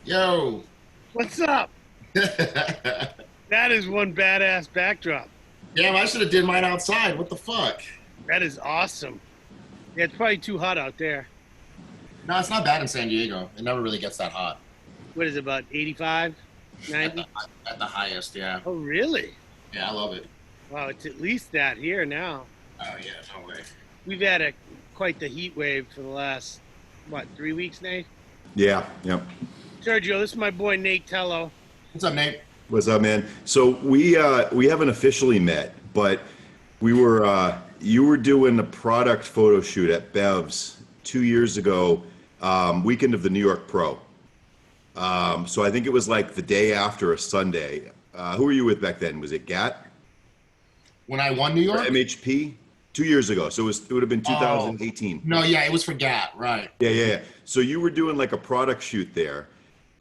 Yo. What's up? That is one badass backdrop. Damn, I should have did mine outside. What the fuck? That is awesome. Yeah, it's probably too hot out there. No, it's not bad in San Diego. It never really gets that hot. What is it, about 85, At the 90? at the highest, yeah. Oh, really? Yeah, I love it. Wow, it's at least that here now. Oh yeah, no way. We've had quite the heat wave for the last, 3 weeks, Nate? Yeah, yep. Sergio, this is my boy Nate Tello. What's up, Nate? What's up, man? So we haven't officially met, but we were you were doing a product photo shoot at Bev's 2 years ago, weekend of the New York Pro. So I think it was like the day after a Sunday. Who were you with back then? Was it GAT When I won New or York? MHP? 2 years ago. So it would have been Oh. 2018. No, yeah, it was for GAT, right. Yeah. So you were doing like a product shoot there,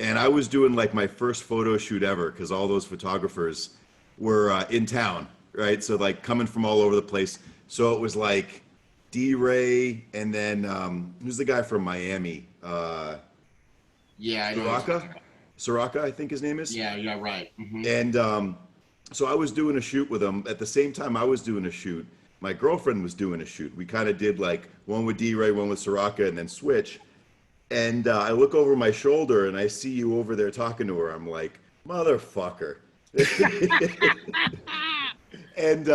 and I was doing like my first photo shoot ever because all those photographers were in town, right? So like coming from all over the place. So it was like D-Ray, and then who's the guy from Miami? Yeah, I know. Soraka, I think his name is. Yeah, right. And so I was doing a shoot with him. At the same time I was doing a shoot, my girlfriend was doing a shoot. We kind of did like one with D-Ray, one with Soraka, and then switch. And I look over my shoulder and I see you over there talking to her. I'm like, motherfucker. And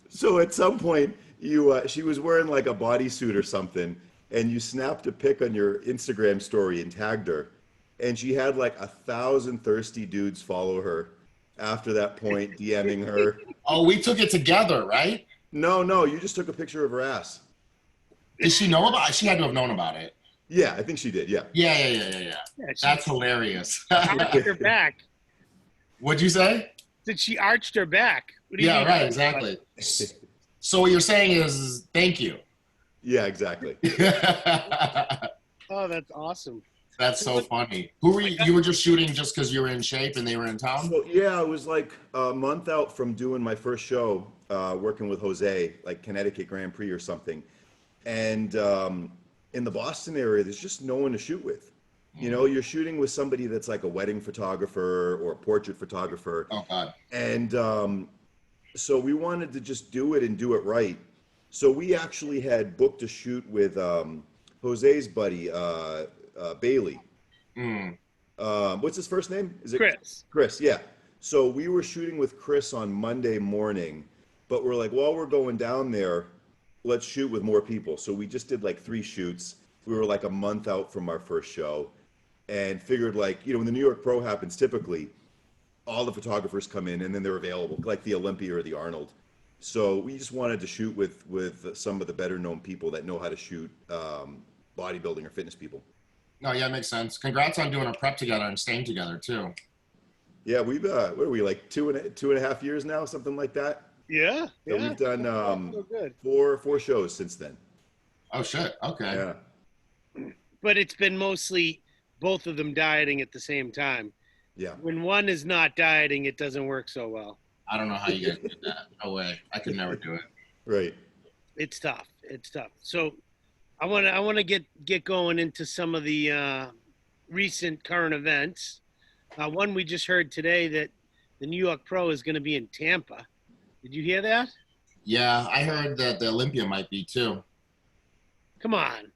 so at some point, she was wearing like a bodysuit or something, and you snapped a pic on your Instagram story and tagged her. And she had like 1,000 thirsty dudes follow her after that point, DMing her. Oh, we took it together, right? No, you just took a picture of her ass. Did she know about it? She had to have known about it. Yeah, I think she did. Yeah. Yeah. Yeah, That's hilarious. arched her back. What'd you say? Did she arched her back? What do you Yeah, mean? right, exactly. So what you're saying is thank you. Yeah, exactly. Oh, that's awesome. That's so funny. Who were you? You were just shooting just because you were in shape and they were in town? So yeah, I was like a month out from doing my first show, working with Jose, like Connecticut Grand Prix or something. And in the Boston area, there's just no one to shoot with. You know, you're shooting with somebody that's like a wedding photographer or a portrait photographer. Oh God. And so we wanted to just do it and do it right. So we actually had booked a shoot with Jose's buddy, Bailey. What's his first name? Is it Chris. Chris, yeah. So we were shooting with Chris on Monday morning, but we're like, while we're going down there, let's shoot with more people. So we just did like 3 shoots. We were like a month out from our first show and figured, like, you know, when the New York Pro happens, typically all the photographers come in and then they're available, like the Olympia or the Arnold. So we just wanted to shoot with some of the better known people that know how to shoot bodybuilding or fitness people. No, yeah, it makes sense. Congrats on doing a prep together and staying together too. Yeah, we've what are we, like two and a half years now, something like that. Yeah. So we've done So good. four shows since then. Oh shit. Okay. Yeah, But it's been mostly both of them dieting at the same time. yeah. When one is not dieting, it doesn't work so well. I don't know how you guys did that. No way. I could never do it. Right. It's tough. So I want to get going into some of the recent current events. One we just heard today that the New York Pro is going to be in Tampa. Did you hear that? Yeah, I heard that the Olympia might be too. Come on.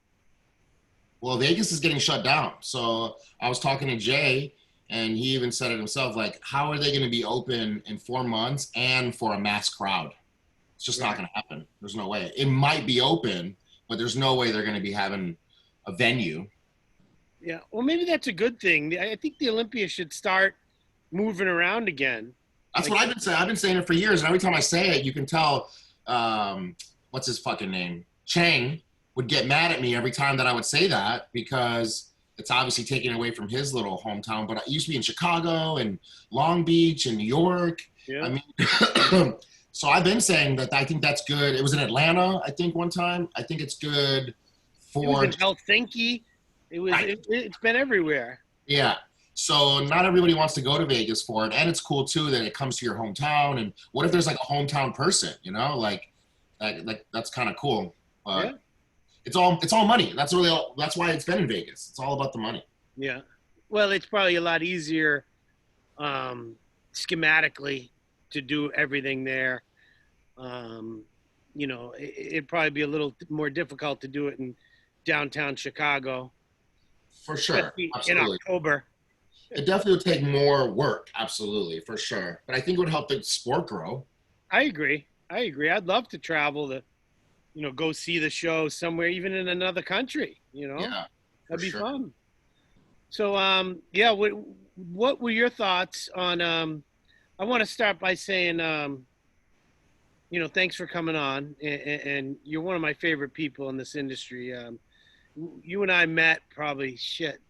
Well, Vegas is getting shut down. So I was talking to Jay, and he even said it himself, like, how are they going to be open in 4 months and for a mass crowd? It's just not going to happen. There's no way. It might be open, but there's no way they're going to be having a venue. Yeah. Well, maybe that's a good thing. I think the Olympia should start moving around again. That's what I've been saying. I've been saying it for years, and every time I say it, you can tell, what's his fucking name? Chang would get mad at me every time that I would say that because it's obviously taken away from his little hometown. But I used to be in Chicago and Long Beach and New York. Yeah. I mean, so I've been saying that I think that's good. It was in Atlanta, I think, one time. I think it's good It for was in Helsinki. It was. Right. It's been everywhere. Yeah. So not everybody wants to go to Vegas for it. And it's cool too that it comes to your hometown. And what if there's like a hometown person, you know, like that's kind of cool. But Yeah. it's all money. That's why it's been in Vegas. It's all about the money. Yeah. well, it's probably a lot easier schematically to do everything there. You know, it'd probably be a little more difficult to do it in downtown Chicago, For sure. especially in Absolutely. October. It definitely would take more work. Absolutely. For sure. But I think it would help the sport grow. I agree. I'd love to travel to, you know, go see the show somewhere, even in another country. You know, Yeah. that'd be sure. fun. So, yeah, what were your thoughts on? I want to start by saying, you know, thanks for coming on, and you're one of my favorite people in this industry. You and I met probably shit.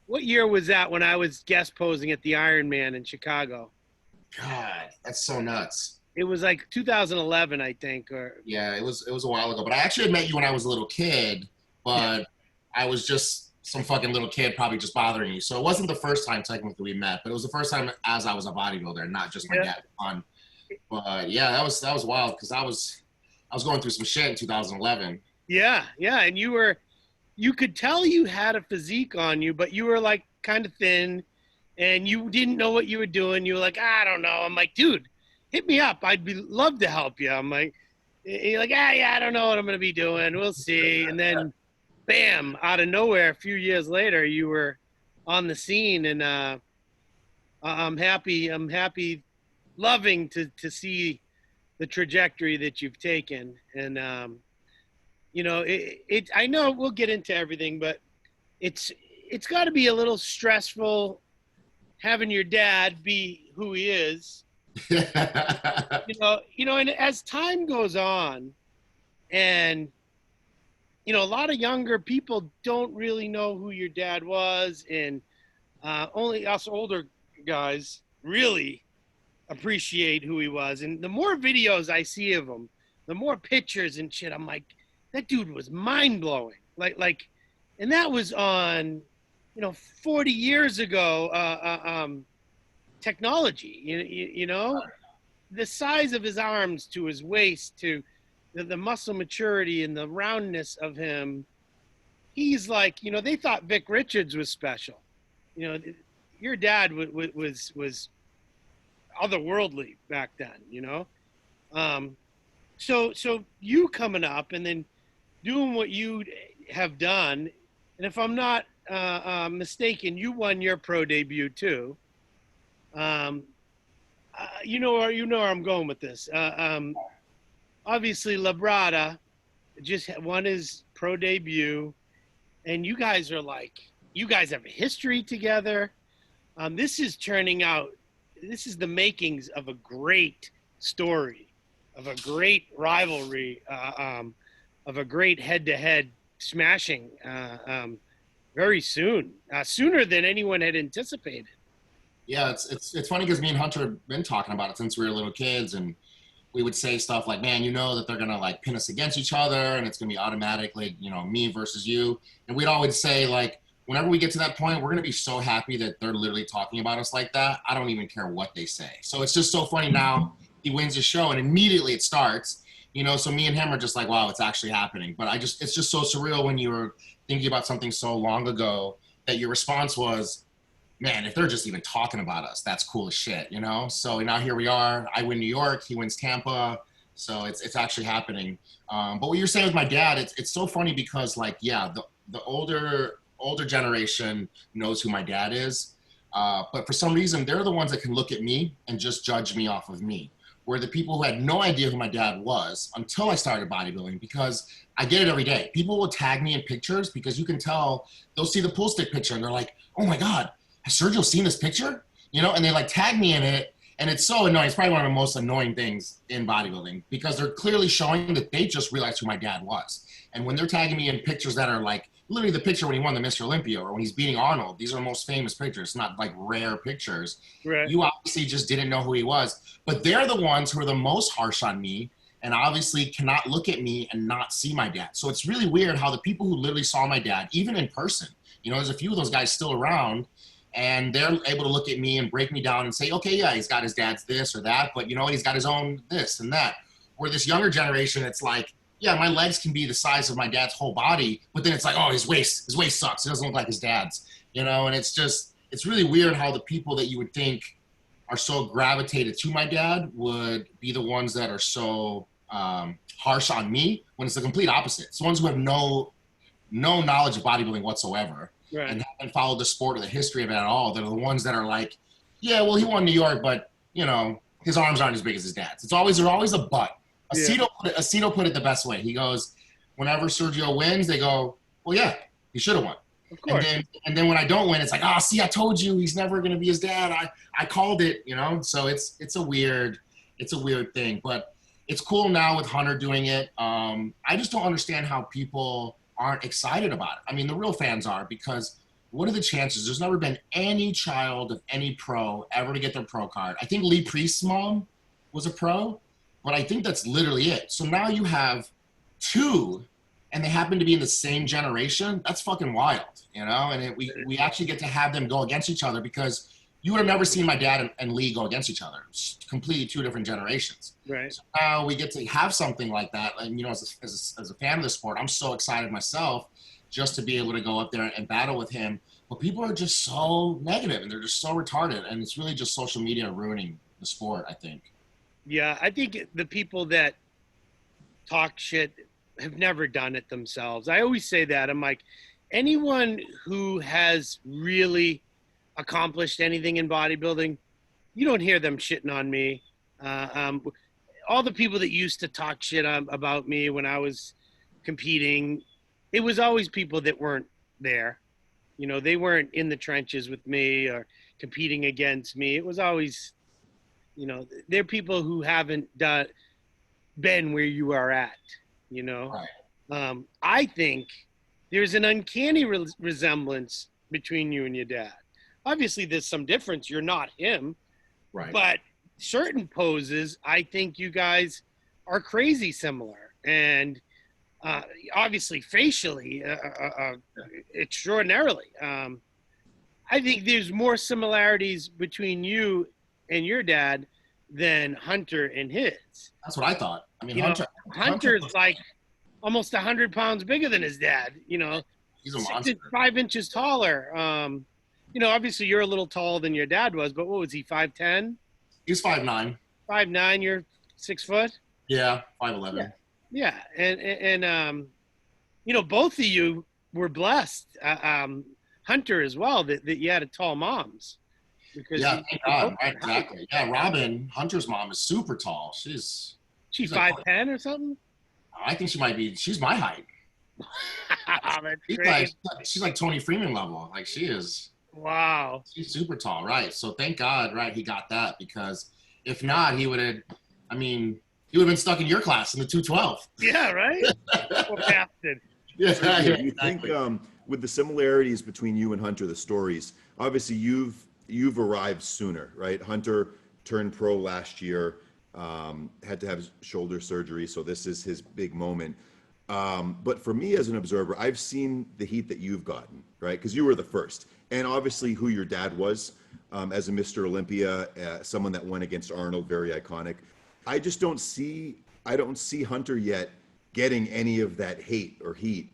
What year was that when I was guest posing at the Ironman in Chicago? God, that's so nuts. It was like 2011, I think, or Yeah, it was a while ago. But I actually had met you when I was a little kid, but I was just some fucking little kid probably just bothering you. So it wasn't the first time technically we met, but it was the first time as I was a bodybuilder, not just my dad fun. But yeah, that was wild because I was going through some shit in 2011. yeah, and you could tell you had a physique on you, but you were like kind of thin, and you didn't know what you were doing. You were like, I don't know. I'm like, dude, hit me up. Love to help you. I'm like, you're like, yeah, I don't know what I'm gonna be doing. We'll see. And then, bam, out of nowhere, a few years later, you were on the scene, and I'm happy, loving to see the trajectory that you've taken. And you know, I know we'll get into everything, but it's got to be a little stressful having your dad be who he is. And as time goes on, and you know, a lot of younger people don't really know who your dad was, and only us older guys really appreciate who he was. And the more videos I see of him, the more pictures and shit, I'm like, that dude was mind blowing. Like, and that was on, 40 years ago, technology, you know, the size of his arms to his waist, to the muscle maturity and the roundness of him. He's like, they thought Vic Richards was special. Your dad was otherworldly back then, So you coming up and then doing what you have done, and if I'm not mistaken, you won your pro debut too. You know where I'm going with this. Obviously, Labrada just won his pro debut, and you guys have a history together. This is turning out. This is the makings of a great story, of a great rivalry, of a great head-to-head smashing very soon, sooner than anyone had anticipated. Yeah, it's funny because me and Hunter have been talking about it since we were little kids, and we would say stuff like, man, that they're gonna like pin us against each other, and it's gonna be automatically, me versus you. And we'd always say, like, whenever we get to that point, we're gonna be so happy that they're literally talking about us like that. I don't even care what they say. So it's just so funny now. He wins his show, and immediately it starts. So me and him are just like, wow, it's actually happening. But it's just so surreal when you were thinking about something so long ago that your response was, man, if they're just even talking about us, that's cool as shit, So now here we are. I win New York, he wins Tampa. So it's actually happening. But what you're saying with my dad, it's so funny because, like, yeah, the older generation knows who my dad is. But for some reason, they're the ones that can look at me and just judge me off of me. Where the people who had no idea who my dad was until I started bodybuilding, because I get it every day. People will tag me in pictures because you can tell, they'll see the pool stick picture and they're like, oh my God, has Sergio seen this picture? And they like tag me in it. And it's so annoying. It's probably one of the most annoying things in bodybuilding because they're clearly showing that they just realized who my dad was. And when they're tagging me in pictures that are like literally the picture when he won the Mr. Olympia or when he's beating Arnold, these are the most famous pictures, not like rare pictures. Right. You obviously just didn't know who he was, but they're the ones who are the most harsh on me and obviously cannot look at me and not see my dad. So it's really weird how the people who literally saw my dad, even in person, there's a few of those guys still around, and they're able to look at me and break me down and say, okay, yeah, he's got his dad's this or that, but he's got his own this and that. Where this younger generation, it's like, yeah, my legs can be the size of my dad's whole body, but then it's like, oh, his waist sucks. It doesn't look like his dad's, and it's really weird how the people that you would think are so gravitated to my dad would be the ones that are so harsh on me when it's the complete opposite. It's the ones who have no knowledge of bodybuilding whatsoever, Right. and haven't followed the sport or the history of it at all. They're the ones that are like, yeah, well, he won New York, but his arms aren't as big as his dad's. There's always a but. Aceto put it the best way. He goes, whenever Sergio wins, they go, well, yeah, he should have won. Of course. And then when I don't win, it's like, oh, see, I told you he's never going to be his dad. I called it, So it's a weird thing, but it's cool now with Hunter doing it. I just don't understand how people aren't excited about it. I mean, the real fans are, because what are the chances? There's never been any child of any pro ever to get their pro card. I think Lee Priest's mom was a pro, but I think that's literally it. So now you have two, and they happen to be in the same generation. That's fucking wild, And we actually get to have them go against each other, because you would have never seen my dad and Lee go against each other. It's completely two different generations. Right. So now we get to have something like that. And, as a fan of the sport, I'm so excited myself just to be able to go up there and battle with him. But people are just so negative, and they're just so retarded. And it's really just social media ruining the sport, I think. Yeah, I think the people that talk shit have never done it themselves. I always say that. I'm like, anyone who has really accomplished anything in bodybuilding, you don't hear them shitting on me. All the people that used to talk shit about me when I was competing, it was always people that weren't there. They weren't in the trenches with me or competing against me. It was always, they're people who haven't been where you are at, Right. I think there's an uncanny resemblance between you and your dad. Obviously, there's some difference. You're not him. Right. But certain poses, I think you guys are crazy similar. And obviously, facially, extraordinarily. I think there's more similarities between you and your dad than Hunter and his. That's what I thought. I mean, Hunter's like almost 100 pounds bigger than his dad. He's a monster. 5 inches taller. Obviously you're a little taller than your dad was, but what was he, 5'10"? He's 5'9". 5'9", you're 6 foot? Yeah, 5'11". Yeah. And both of you were blessed. Hunter as well, that you had a tall moms. Because thank God. Right, exactly. Yeah, Robin, Hunter's mom, is super tall. She's 5'10" or something? I think she's my height. That's She's like Tony Freeman level. Like, she is. Wow. She's super tall, right? So thank God, right, he got that, because if not, he would have been stuck in your class in the 212. Yeah, right? Bastard. Yeah, you think with the similarities between you and Hunter, the stories, obviously you've arrived sooner, right? Hunter turned pro last year, had to have shoulder surgery, so this is his big moment. But for me as an observer, I've seen the heat that you've gotten, right? Because you were the first. And obviously who your dad was as a Mr. Olympia, someone that went against Arnold, very iconic. I don't see Hunter yet getting any of that hate or heat.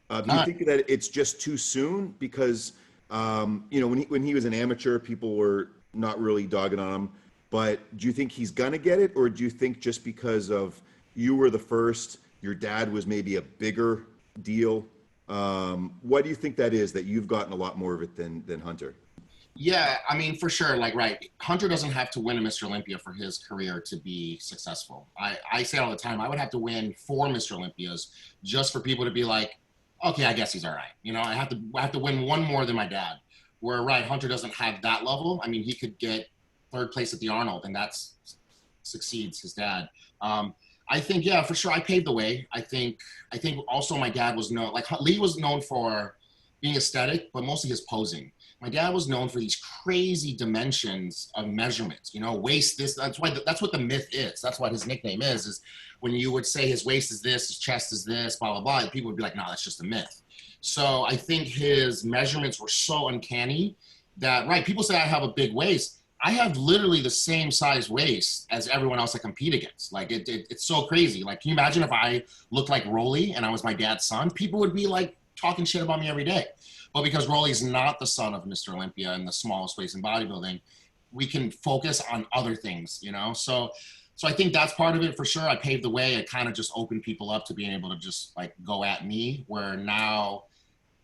Do you think that it's just too soon? Because, when he was an amateur, people were not really dogging on him. But do you think he's going to get it? Or do you think just because of you were the first, your dad was maybe a bigger deal? What do you think that is, that you've gotten a lot more of it than Hunter? Yeah, I mean, for sure. Like, right, Hunter doesn't have to win a Mr. Olympia for his career to be successful. I say all the time, I would have to win 4 Mr. Olympias just for people to be like, okay, I guess he's all right. I have to win one more than my dad. Where, right, Hunter doesn't have that level. I mean, he could get 3rd place at the Arnold, and that succeeds his dad. I think, yeah, for sure, I paved the way. I think also my dad was known, like Lee was known for being aesthetic, but mostly his posing. My dad was known for these crazy dimensions of measurements, waist this. That's what the myth is. That's what his nickname is when you would say his waist is this, his chest is this, blah, blah, blah. And people would be like, no, that's just a myth. So I think his measurements were so uncanny that, right, people say I have a big waist. I have literally the same size waist as everyone else I compete against. Like it's so crazy. Like, can you imagine if I looked like Rolly and I was my dad's son? People would be like talking shit about me every day. But because Rolly's not the son of Mr. Olympia and the smallest waist in bodybuilding, we can focus on other things, you know? So I think that's part of it for sure. I paved the way. I kind of just opened people up to being able to just like go at me, where now,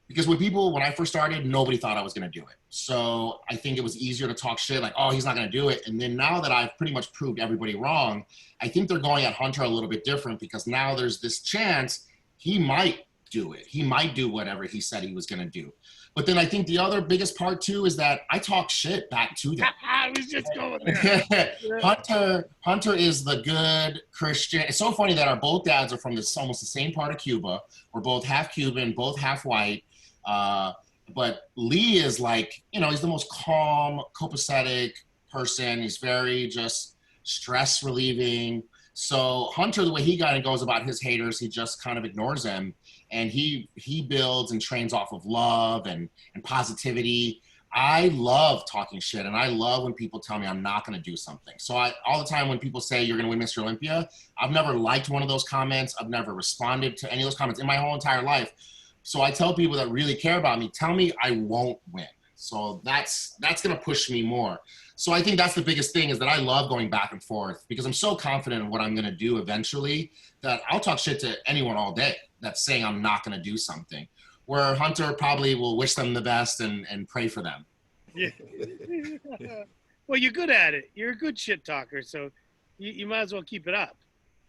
because when I first started, nobody thought I was going to do it. So I think it was easier to talk shit like, oh, he's not going to do it. And then now that I've pretty much proved everybody wrong, I think they're going at Hunter a little bit different, because now there's this chance he might do it. He might do whatever he said he was going to do. But then I think the other biggest part too is that I talk shit back to them. I was just going there. Hunter is the good Christian. It's so funny that our both dads are from almost the same part of Cuba. We're both half Cuban, both half white. But Lee is like, he's the most calm, copacetic person. He's very just stress relieving. So Hunter, the way he kind of goes about his haters, he just kind of ignores them. And he builds and trains off of love and positivity. I love talking shit, and I love when people tell me I'm not going to do something. So all the time when people say you're going to win Mr. Olympia, I've never liked one of those comments. I've never responded to any of those comments in my whole entire life. So I tell people that really care about me, tell me I won't win. So that's going to push me more. So I think that's the biggest thing, is that I love going back and forth, because I'm so confident in what I'm going to do eventually that I'll talk shit to anyone all day that's saying I'm not going to do something, where Hunter probably will wish them the best and pray for them. Yeah. Well, you're good at it. You're a good shit talker, so you might as well keep it up.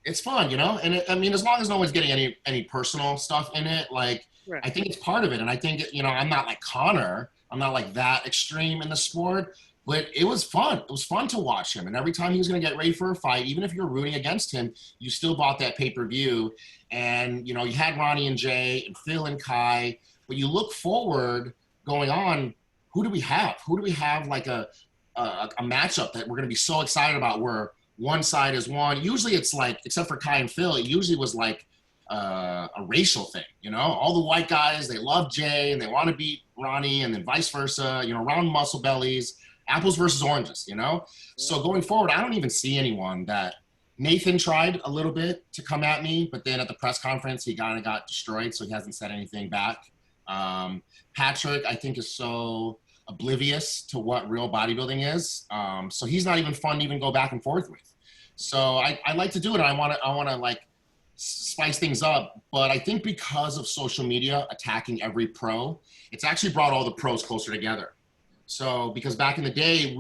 It's fun, and as long as no one's getting any personal stuff in it, like, right. I think it's part of it. And I think, I'm not like Connor. I'm not like that extreme in the sport, but it was fun. It was fun to watch him. And every time he was going to get ready for a fight, even if you're rooting against him, you still bought that pay-per-view. And, you had Ronnie and Jay and Phil and Kai, but you look forward going on, who do we have? Who do we have like a matchup that we're going to be so excited about, where one side is one? Usually it's like, except for Kai and Phil, it usually was like a racial thing, all the white guys, they love Jay and they want to beat Ronnie, and then vice versa, round muscle bellies, apples versus oranges, So going forward, I don't even see anyone that. Nathan tried a little bit to come at me, but then at the press conference, he kind of got destroyed, so he hasn't said anything back. Patrick, I think, is so oblivious to what real bodybuilding is, so he's not even fun to even go back and forth with. So I like to do it, and I want to like spice things up, but I think because of social media attacking every pro, it's actually brought all the pros closer together. So because back in the day,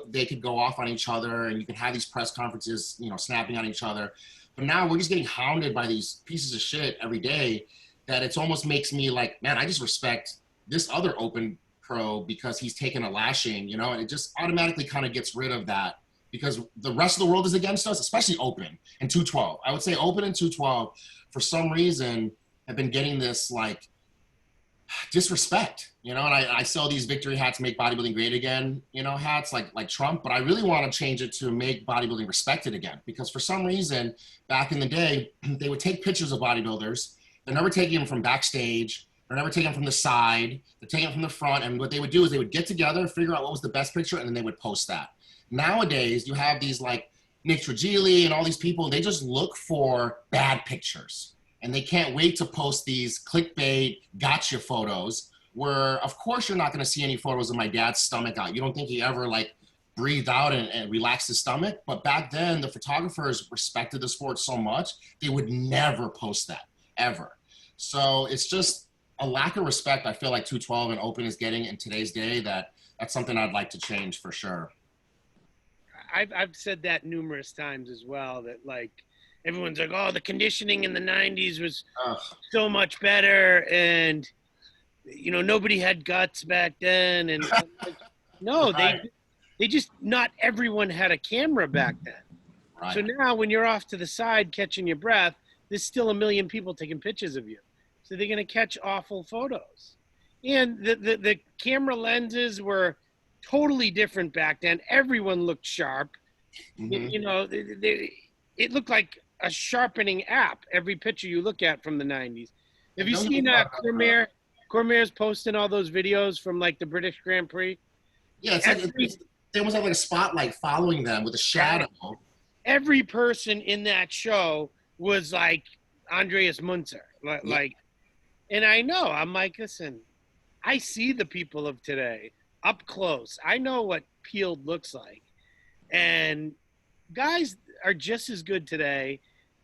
they could go off on each other, and you could have these press conferences, snapping on each other. But now we're just getting hounded by these pieces of shit every day, that it almost makes me like, man, I just respect this other open pro because he's taken a lashing, and it just automatically kind of gets rid of that, because the rest of the world is against us, especially open and 212. I would say open and 212, for some reason, have been getting this like disrespect, and I sell these victory hats, make bodybuilding great again, hats like Trump, but I really want to change it to make bodybuilding respected again, because for some reason back in the day, they would take pictures of bodybuilders. They're never taking them from backstage. They're never taking them from the side. They're taking them from the front. And what they would do is they would get together, figure out what was the best picture, and then they would post that. Nowadays, you have these like Nick Trigili and all these people, they just look for bad pictures. And they can't wait to post these clickbait gotcha photos, where of course you're not going to see any photos of my dad's stomach out. You don't think he ever like breathed out and relaxed his stomach? But back then, the photographers respected the sport so much, they would never post that, ever. So it's just a lack of respect, I feel like 212 and open is getting in today's day, that's something I'd like to change for sure. I've said that numerous times as well, that like, everyone's like, oh, the conditioning in the 90s was so much better, and nobody had guts back then, and no, they just, not everyone had a camera back then. Right. So now when you're off to the side catching your breath, there's still a million people taking pictures of you, so they're going to catch awful photos. And the camera lenses were totally different back then. Everyone looked sharp. Mm-hmm. It looked like a sharpening app, every picture you look at from the 90s. Have you seen Cormier's posting all those videos from like the British Grand Prix? Yeah, they almost have like a spotlight following them with a shadow. Every person in that show was like Andreas Munzer. Like, and I know, I'm like, listen, I see the people of today up close. I know what peeled looks like. And guys are just as good today,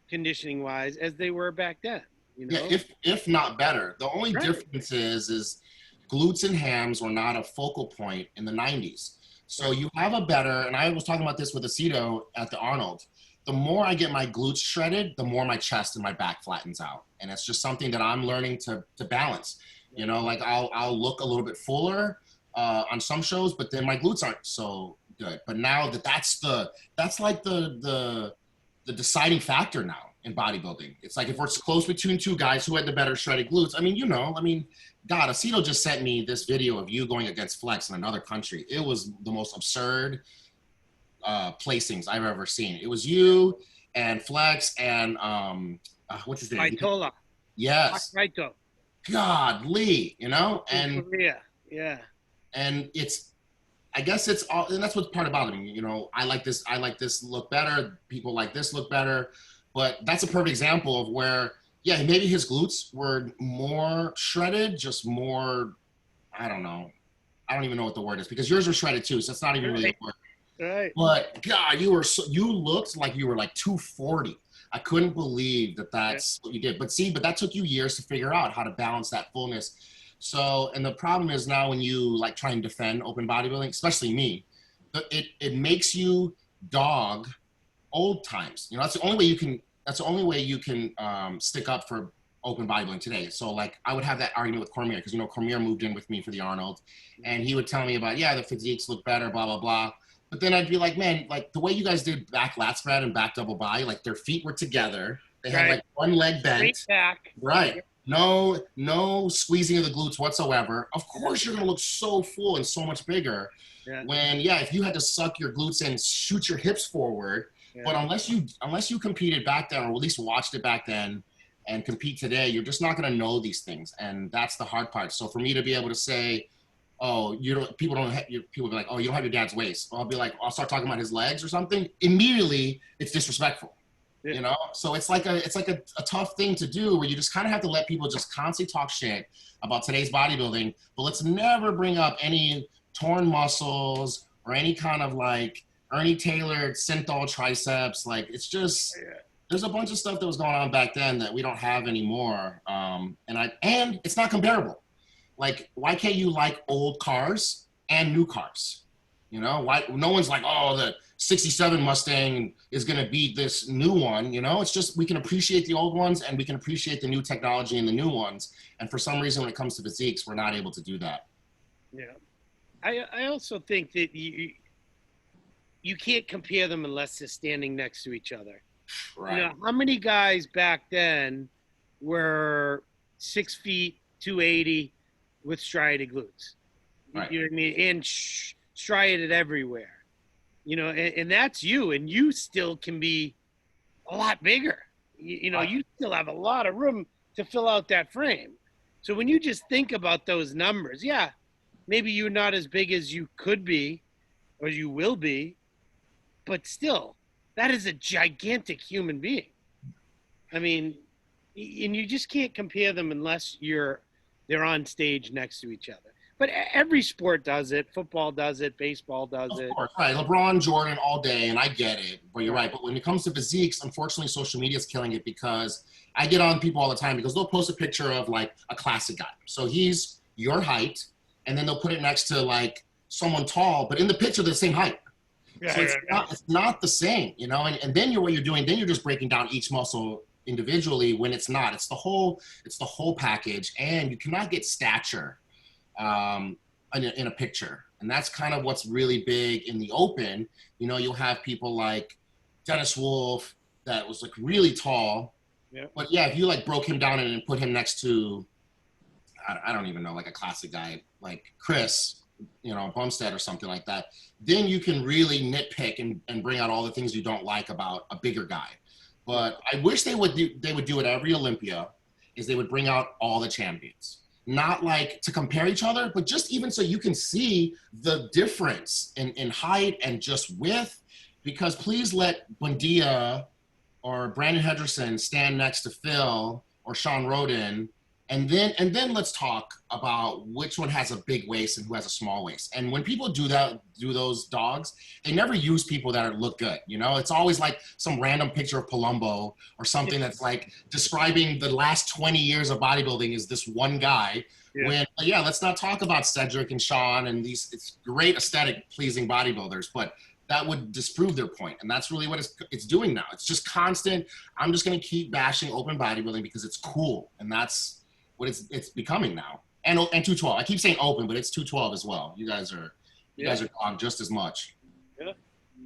conditioning wise, as they were back then. You know? Yeah, if not better. The only difference is glutes and hams were not a focal point in the 90s. So you have a better, and I was talking about this with Aceto at the Arnold. The more I get my glutes shredded, the more my chest and my back flattens out. And it's just something that I'm learning to balance. You know, like I'll look a little bit fuller on some shows, but then my glutes aren't so good. But now that's like the deciding factor now in bodybuilding. It's like if we're close between two guys who had the better shredded glutes, God, Aceto just sent me this video of you going against Flex in another country. It was the most absurd placings I've ever seen. It was you and Flex and what's his name? Vitola. Yes. Vito. Godly, you know? And Korea. Yeah. And I guess it's all, and that's what's part about it. You know, I like this look better. People like this look better. But that's a perfect example of where, yeah, maybe his glutes were more shredded, just more, I don't know. I don't even know what the word is because yours are shredded too. So it's not even really a word. Right. But God, you looked like you were like 240. I couldn't believe that's what you did. But that took you years to figure out how to balance that fullness. So, and the problem is now when you like try and defend open bodybuilding, especially me, it makes you dog old times. You know, that's the only way you can stick up for open bodybuilding today. So like I would have that argument with Cormier because, you know, Cormier moved in with me for the Arnold and he would tell me about, the physiques look better, blah, blah, blah. But then I'd be like, man, like the way you guys did back lat spread and back double body, like their feet were together. They had like one leg bent. Back. Right. No squeezing of the glutes whatsoever. Of course you're going to look so full and so much bigger when, if you had to suck your glutes and shoot your hips forward. But unless you competed back then or at least watched it back then and compete today, you're just not going to know these things. And that's the hard part. So for me to be able to say, oh, people be like, oh, you don't have your dad's waist. I'll be like, I'll start talking about his legs or something. Immediately, it's disrespectful, you know? So it's like a tough thing to do where you just kind of have to let people just constantly talk shit about today's bodybuilding, but let's never bring up any torn muscles or any kind of like Ernie Taylor synthol triceps. Like it's just, there's a bunch of stuff that was going on back then that we don't have anymore. And it's not comparable. Like, why can't you like old cars and new cars? You know, why no one's like, oh, the 67 Mustang is going to beat this new one. You know, it's just, we can appreciate the old ones and we can appreciate the new technology and the new ones. And for some reason, when it comes to physiques, we're not able to do that. Yeah. I also think that you can't compare them unless they're standing next to each other. Right. You know, how many guys back then were 6 feet, 280 with striated glutes? Right. You know what I mean? And striated everywhere. You know, and that's you. And you still can be a lot bigger. You know, you still have a lot of room to fill out that frame. So when you just think about those numbers, maybe you're not as big as you could be or you will be, but still, that is a gigantic human being. I mean, and you just can't compare them unless they're on stage next to each other. But every sport does it. Football does it. Baseball does it. Of course, right. LeBron, Jordan, all day, and I get it. But you're right. But when it comes to physiques, unfortunately, social media is killing it because I get on people all the time because they'll post a picture of like a classic guy. So he's your height, and then they'll put it next to like someone tall, but in the picture they're the same height. So it's not the same, you know. And then what you're doing, then you're just breaking down each muscle individually when it's not. It's the whole package, and you cannot get stature in a picture. And that's kind of what's really big in the open. You know, you'll have people like Dennis Wolf that was like really tall. Yeah. But if you like broke him down and put him next to, I don't even know, like a classic guy like Chris, you know, Bumstead or something like that, then you can really nitpick and bring out all the things you don't like about a bigger guy. But I wish they would do it every Olympia, is they would bring out all the champions. not like to compare each other, but just even so you can see the difference in height and just width. Because please let Buendia or Brandon Henderson stand next to Phil or Sean Roden, and then let's talk about which one has a big waist and who has a small waist. And when people do those dogs, they never use people that look good. You know, it's always like some random picture of Palumbo or something that's like describing the last 20 years of bodybuilding is this one guy. Yeah. When let's not talk about Cedric and Sean and these. It's great aesthetic pleasing bodybuilders, but that would disprove their point. And that's really what it's doing now. It's just constant. I'm just going to keep bashing open bodybuilding because it's cool. And that's what it's becoming now. And 212. I keep saying open, but it's 212 as well. You guys are on just as much. Yeah.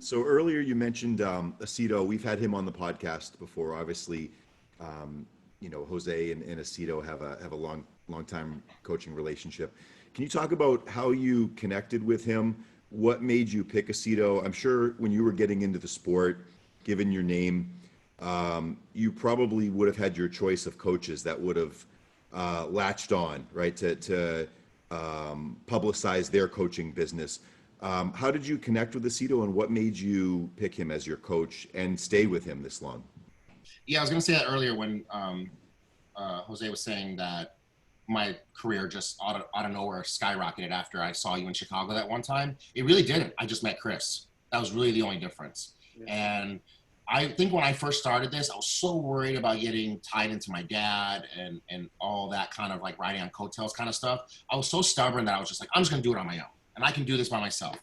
So earlier you mentioned Aceto. We've had him on the podcast before. Obviously, Jose and Aceto have a long time coaching relationship. Can you talk about how you connected with him? What made you pick Aceto? I'm sure when you were getting into the sport, given your name, you probably would have had your choice of coaches that would have latched on, right, to publicize their coaching business. How did you connect with Aceto, and what made you pick him as your coach and stay with him this long? Yeah, I was going to say that earlier when Jose was saying that my career just out of nowhere skyrocketed after I saw you in Chicago that one time. It really didn't. I just met Chris. That was really the only difference. Yeah. And I think when I first started this, I was so worried about getting tied into my dad and all that kind of like riding on coattails kind of stuff. I was so stubborn that I was just like, I'm just going to do it on my own. And I can do this by myself.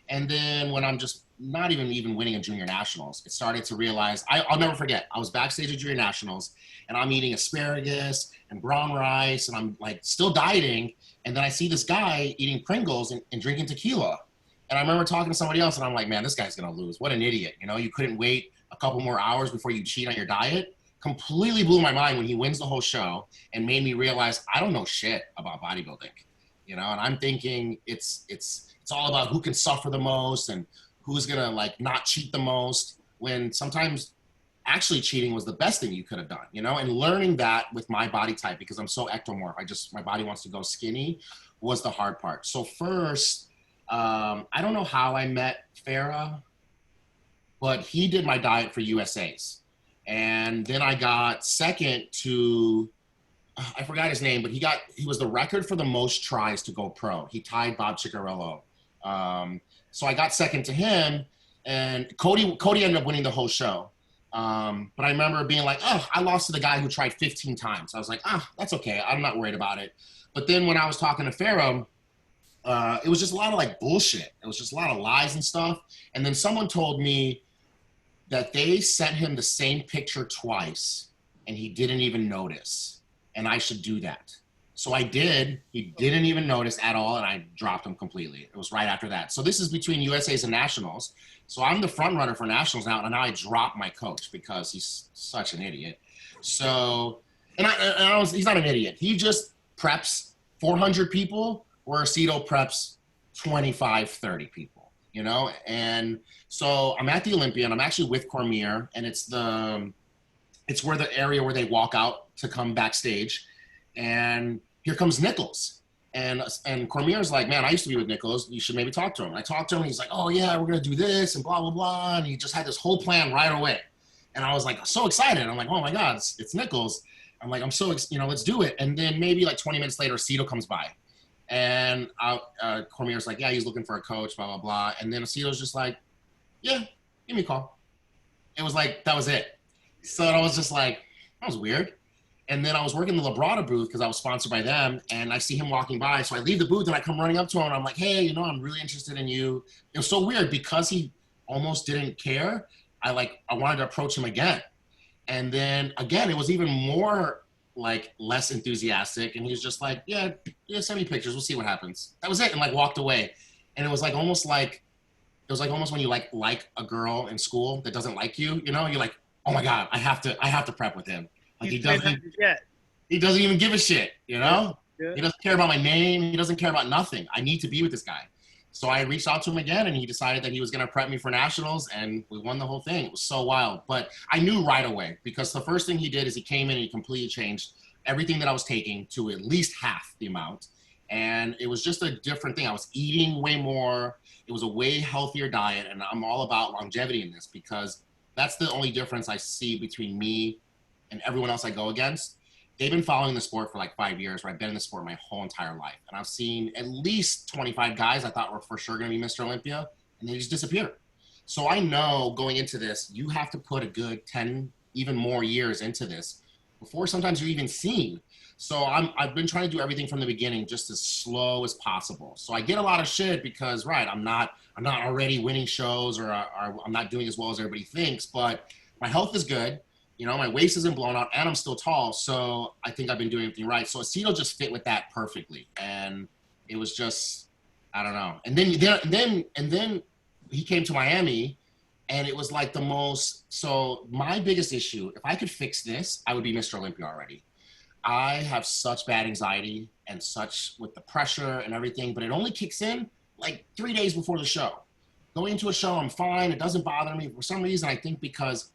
And then when I'm just not even winning a junior nationals, it started to realize, I'll never forget, I was backstage at junior nationals and I'm eating asparagus and brown rice and I'm like still dieting. And then I see this guy eating Pringles and drinking tequila. And I remember talking to somebody else and I'm like, man, this guy's going to lose. What an idiot. You know, you couldn't wait a couple more hours before you cheat on your diet. Completely blew my mind when he wins the whole show and made me realize I don't know shit about bodybuilding, you know? And I'm thinking it's all about who can suffer the most and who's going to like not cheat the most, when sometimes actually cheating was the best thing you could have done, you know? And learning that with my body type, because I'm so ectomorph, my body wants to go skinny, was the hard part. So first, I don't know how I met Farah, but he did my diet for USA's. And then I got second to, I forgot his name, but he was the record for the most tries to go pro. He tied Bob Ciccarello. So I got second to him, and Cody ended up winning the whole show. But I remember being like, oh, I lost to the guy who tried 15 times. I was like, that's okay. I'm not worried about it. But then when I was talking to Farah, it was just a lot of like bullshit. It was just a lot of lies and stuff. And then someone told me that they sent him the same picture twice and he didn't even notice, and I should do that. So I did. He didn't even notice at all, and I dropped him completely. It was right after that. So this is between USA's and Nationals. So I'm the front runner for Nationals now, and now I dropped my coach because he's such an idiot. So, he's not an idiot. He just preps 400 people, where Aceto preps 25, 30 people, you know? And so I'm at the Olympia, and I'm actually with Cormier, and it's where the area where they walk out to come backstage. And here comes Nichols. And Cormier's like, man, I used to be with Nichols. You should maybe talk to him. And I talked to him. And he's like, oh, yeah, we're going to do this and blah, blah, blah. And he just had this whole plan right away. And I was like, so excited. I'm like, oh, my God, it's Nichols. I'm like, I'm so, let's do it. And then maybe like 20 minutes later, Aceto comes by. And Cormier's like, yeah, he's looking for a coach, blah, blah, blah. And then Aceto's just like, yeah, give me a call. It was like, that was it. So I was just like, that was weird. And then I was working the Labrada booth because I was sponsored by them, and I see him walking by. So I leave the booth and I come running up to him and I'm like, hey, I'm really interested in you. It was so weird because he almost didn't care. I wanted to approach him again. And then again, it was even more like less enthusiastic. And he was just like, yeah, send me pictures. We'll see what happens. That was it. And like walked away. And it was like almost when you like a girl in school that doesn't like you, you're like, oh my God, I have to prep with him. Like he doesn't even give a shit, Yeah. He doesn't care about my name. He doesn't care about nothing. I need to be with this guy. So I reached out to him again, and he decided that he was going to prep me for Nationals, and we won the whole thing. It was so wild. But I knew right away, because the first thing he did is he came in and he completely changed everything that I was taking to at least half the amount. And it was just a different thing. I was eating way more. It was a way healthier diet. And I'm all about longevity in this because that's the only difference I see between me and everyone else I go against. They've been following the sport for like 5 years, where I've been in the sport my whole entire life. And I've seen at least 25 guys I thought were for sure going to be Mr. Olympia, and they just disappeared. So I know going into this, you have to put a good 10, even more years into this before sometimes you're even seen. So I've been trying to do everything from the beginning just as slow as possible. So I get a lot of shit because, right, I'm not already winning shows, or I'm not doing as well as everybody thinks, but my health is good. You know, my waist isn't blown out and I'm still tall. So I think I've been doing everything right. So Aceto just fit with that perfectly. And it was just, I don't know. And then he came to Miami, and it was like the most, so my biggest issue, if I could fix this, I would be Mr. Olympia already. I have such bad anxiety and such with the pressure and everything, but it only kicks in like 3 days before the show. Going into a show, I'm fine. It doesn't bother me. For some reason, I think because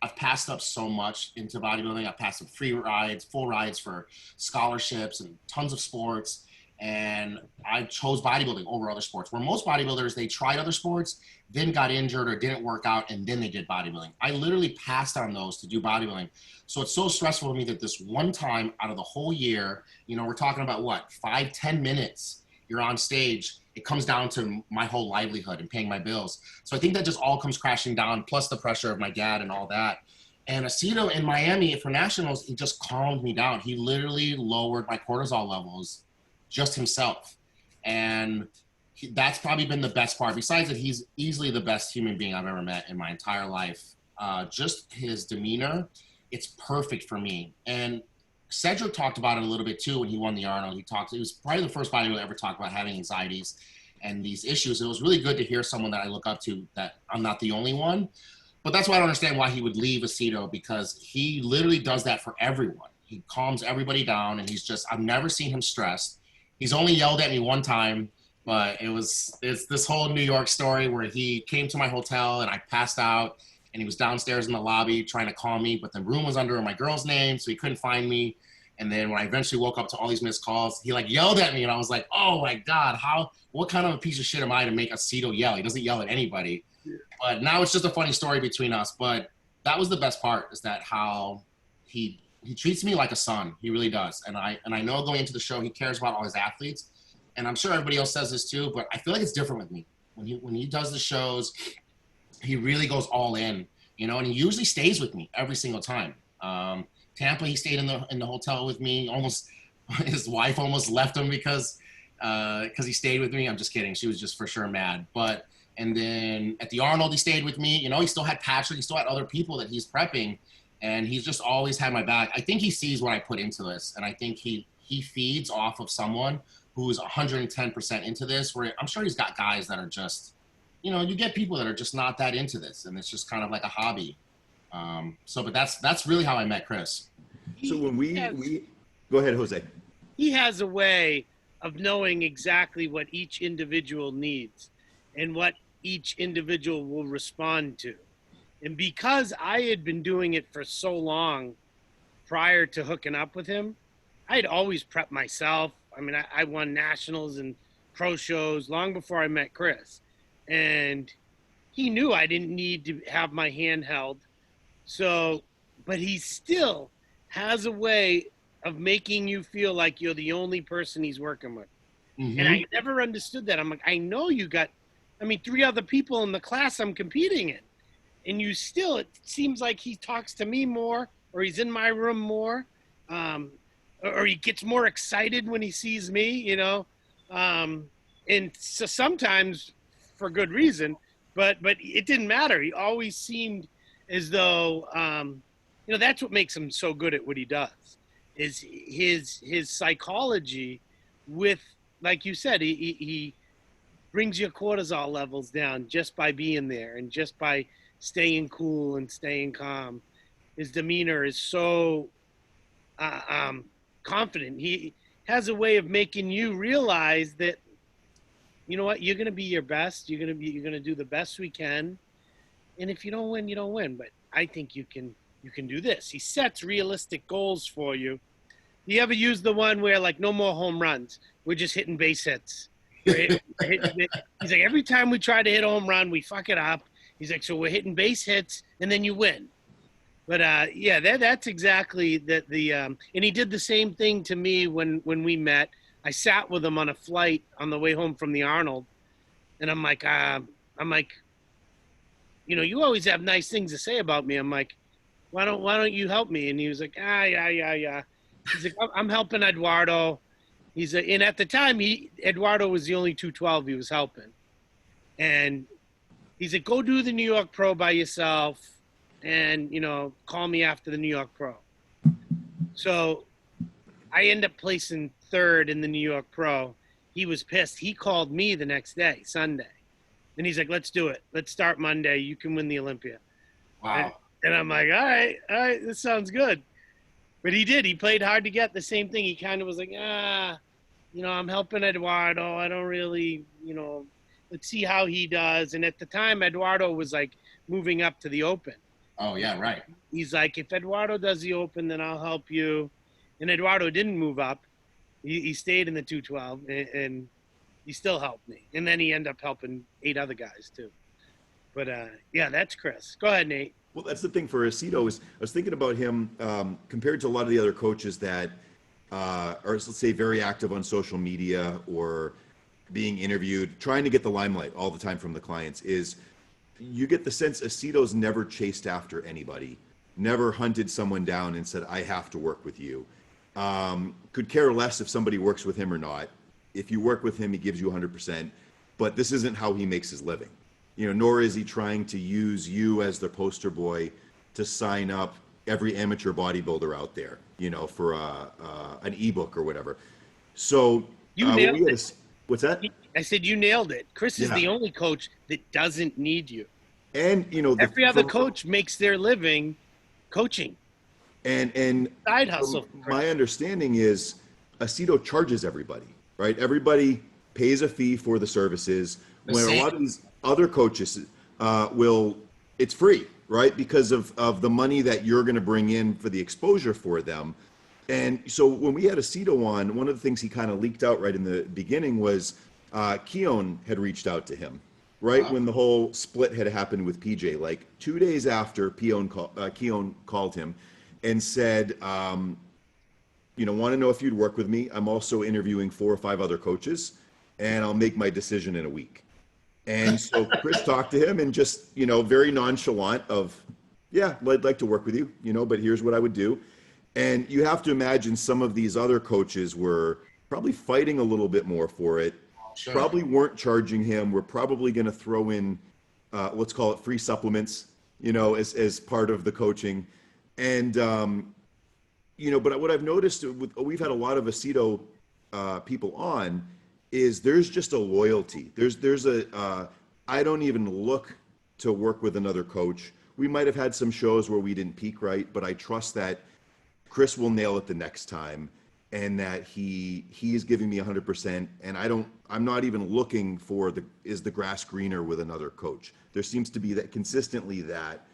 I've passed up so much into bodybuilding. I've passed up free rides, full rides for scholarships and tons of sports. And I chose bodybuilding over other sports, where most bodybuilders, they tried other sports, then got injured or didn't work out, and then they did bodybuilding. I literally passed on those to do bodybuilding. So it's so stressful to me that this one time out of the whole year, you know, we're talking about what, 5-10 minutes you're on stage. It comes down to my whole livelihood and paying my bills. So I think that just all comes crashing down, plus the pressure of my dad and all that. And Aceto in Miami for nationals, he just calmed me down. He literally lowered my cortisol levels just himself. And that's probably been the best part. Besides that, he's easily the best human being I've ever met in my entire life. Just his demeanor, it's perfect for me. And Cedric talked about it a little bit too when he won the Arnold. He was probably the first bodybuilder to ever talk about having anxieties and these issues. It was really good to hear someone that I look up to, that I'm not the only one. But that's why I don't understand why he would leave Aceto, because he literally does that for everyone. He calms everybody down, and I've never seen him stressed. He's only yelled at me one time, but it's this whole New York story where he came to my hotel and I passed out, and he was downstairs in the lobby trying to call me, but the room was under my girl's name, so he couldn't find me. And then when I eventually woke up to all these missed calls, he like yelled at me, and I was like, oh my God, what kind of a piece of shit am I to make Aceto yell? He doesn't yell at anybody. Yeah. But now it's just a funny story between us. But that was the best part, is that how he treats me like a son. He really does. And I know going into the show, he cares about all his athletes. And I'm sure everybody else says this too, but I feel like it's different with me. When he does the shows, he really goes all in, you know, and he usually stays with me every single time. Tampa, he stayed in the hotel with me. Almost, his wife almost left him because he stayed with me. I'm just kidding. She was just for sure mad. And then at the Arnold, he stayed with me. You know, he still had Patrick. He still had other people that he's prepping. And he's just always had my back. I think he sees what I put into this. And I think he feeds off of someone who's 110% into this, where I'm sure he's got guys that are just, you know, you get people that are just not that into this. And it's just kind of like a hobby. But that's really how I met Chris. So when we go ahead, Jose. He has a way of knowing exactly what each individual needs and what each individual will respond to. And because I had been doing it for so long prior to hooking up with him, I had always prepped myself. I mean, I won nationals and pro shows long before I met Chris. And he knew I didn't need to have my hand held. So, but he still has a way of making you feel like you're the only person he's working with. Mm-hmm. And I never understood that. I'm like, I know you got, 3 other people in the class I'm competing in. And you still, it seems like he talks to me more, or he's in my room more, or he gets more excited when he sees me, you know. And so sometimes for good reason, but it didn't matter. He always seemed as though, that's what makes him so good at what he does, is his psychology with, like you said, he brings your cortisol levels down just by being there and just by staying cool and staying calm. His demeanor is so confident. He has a way of making you realize that, you know what, you're going to be your best. You're going to do the best we can. And if you don't win, you don't win. But I think you can do this. He sets realistic goals for you you ever use the one where like no more home runs? We're just hitting base hits. He's like, every time we try to hit a home run, we fuck it up. He's like, so we're hitting base hits and then you win. But yeah, that's exactly the and he did the same thing to me when we met. I sat with him on a flight on the way home from the Arnold, and I'm like, you know, you always have nice things to say about me. I'm like, why don't you help me? And he was like, yeah. He's like, I'm helping Eduardo. He's and at the time Eduardo was the only 212 he was helping, and he's like, go do the New York Pro by yourself. And, you know, call me after the New York Pro. So I end up placing third in the New York Pro. He was pissed. He called me the next day, Sunday. And he's like, let's do it. Let's start Monday. You can win the Olympia. Wow. And I'm like, all right, this sounds good. But he did. He played hard to get. The same thing. He kind of was like, you know, I'm helping Eduardo. I don't really, you know, let's see how he does. And at the time, Eduardo was like moving up to the Open. Oh, yeah, right. He's like, if Eduardo does the Open, then I'll help you. And Eduardo didn't move up. He stayed in the 212, and he still helped me. And then he ended up helping 8 other guys, too. But, yeah, that's Chris. Go ahead, Nate. Well, that's the thing for Aceto is I was thinking about him compared to a lot of the other coaches that are, let's say, very active on social media or being interviewed, trying to get the limelight all the time from the clients is – you get the sense Aceto's never chased after anybody, never hunted someone down and said, I have to work with you. Could care less if somebody works with him or not. If you work with him, he gives you 100%, but this isn't how he makes his living. You know, nor is he trying to use you as the poster boy to sign up every amateur bodybuilder out there, you know, for an ebook or whatever. So you nailed it. What's that? I said you nailed it. Chris is the only coach that doesn't need you. And you know, every other coach makes their living coaching. And side hustle. My understanding is Aceto charges everybody, right? Everybody pays a fee for the services. When a lot of these other coaches it's free, right? Because of the money that you're going to bring in for the exposure for them. And so when we had Aceto on, one of the things he kind of leaked out right in the beginning was Keon had reached out to him, right? Wow. When the whole split had happened with PJ, like 2 days after Keon called him and said, you know, want to know if you'd work with me. I'm also interviewing 4 or 5 other coaches and I'll make my decision in a week. And so Chris talked to him and just, you know, very nonchalant of, yeah, I'd like to work with you, you know, but here's what I would do. And you have to imagine some of these other coaches were probably fighting a little bit more for it, probably weren't charging him. We're probably going to throw in, let's call it free supplements, you know, as part of the coaching. And, you know, but what I've noticed, we've had a lot of Aceto people on, is there's just a loyalty. There's a, I don't even look to work with another coach. We might have had some shows where we didn't peak right, but I trust that Chris will nail it the next time, and that he is giving me 100%. And I'm not even looking for is the grass greener with another coach. There seems to be that consistently that,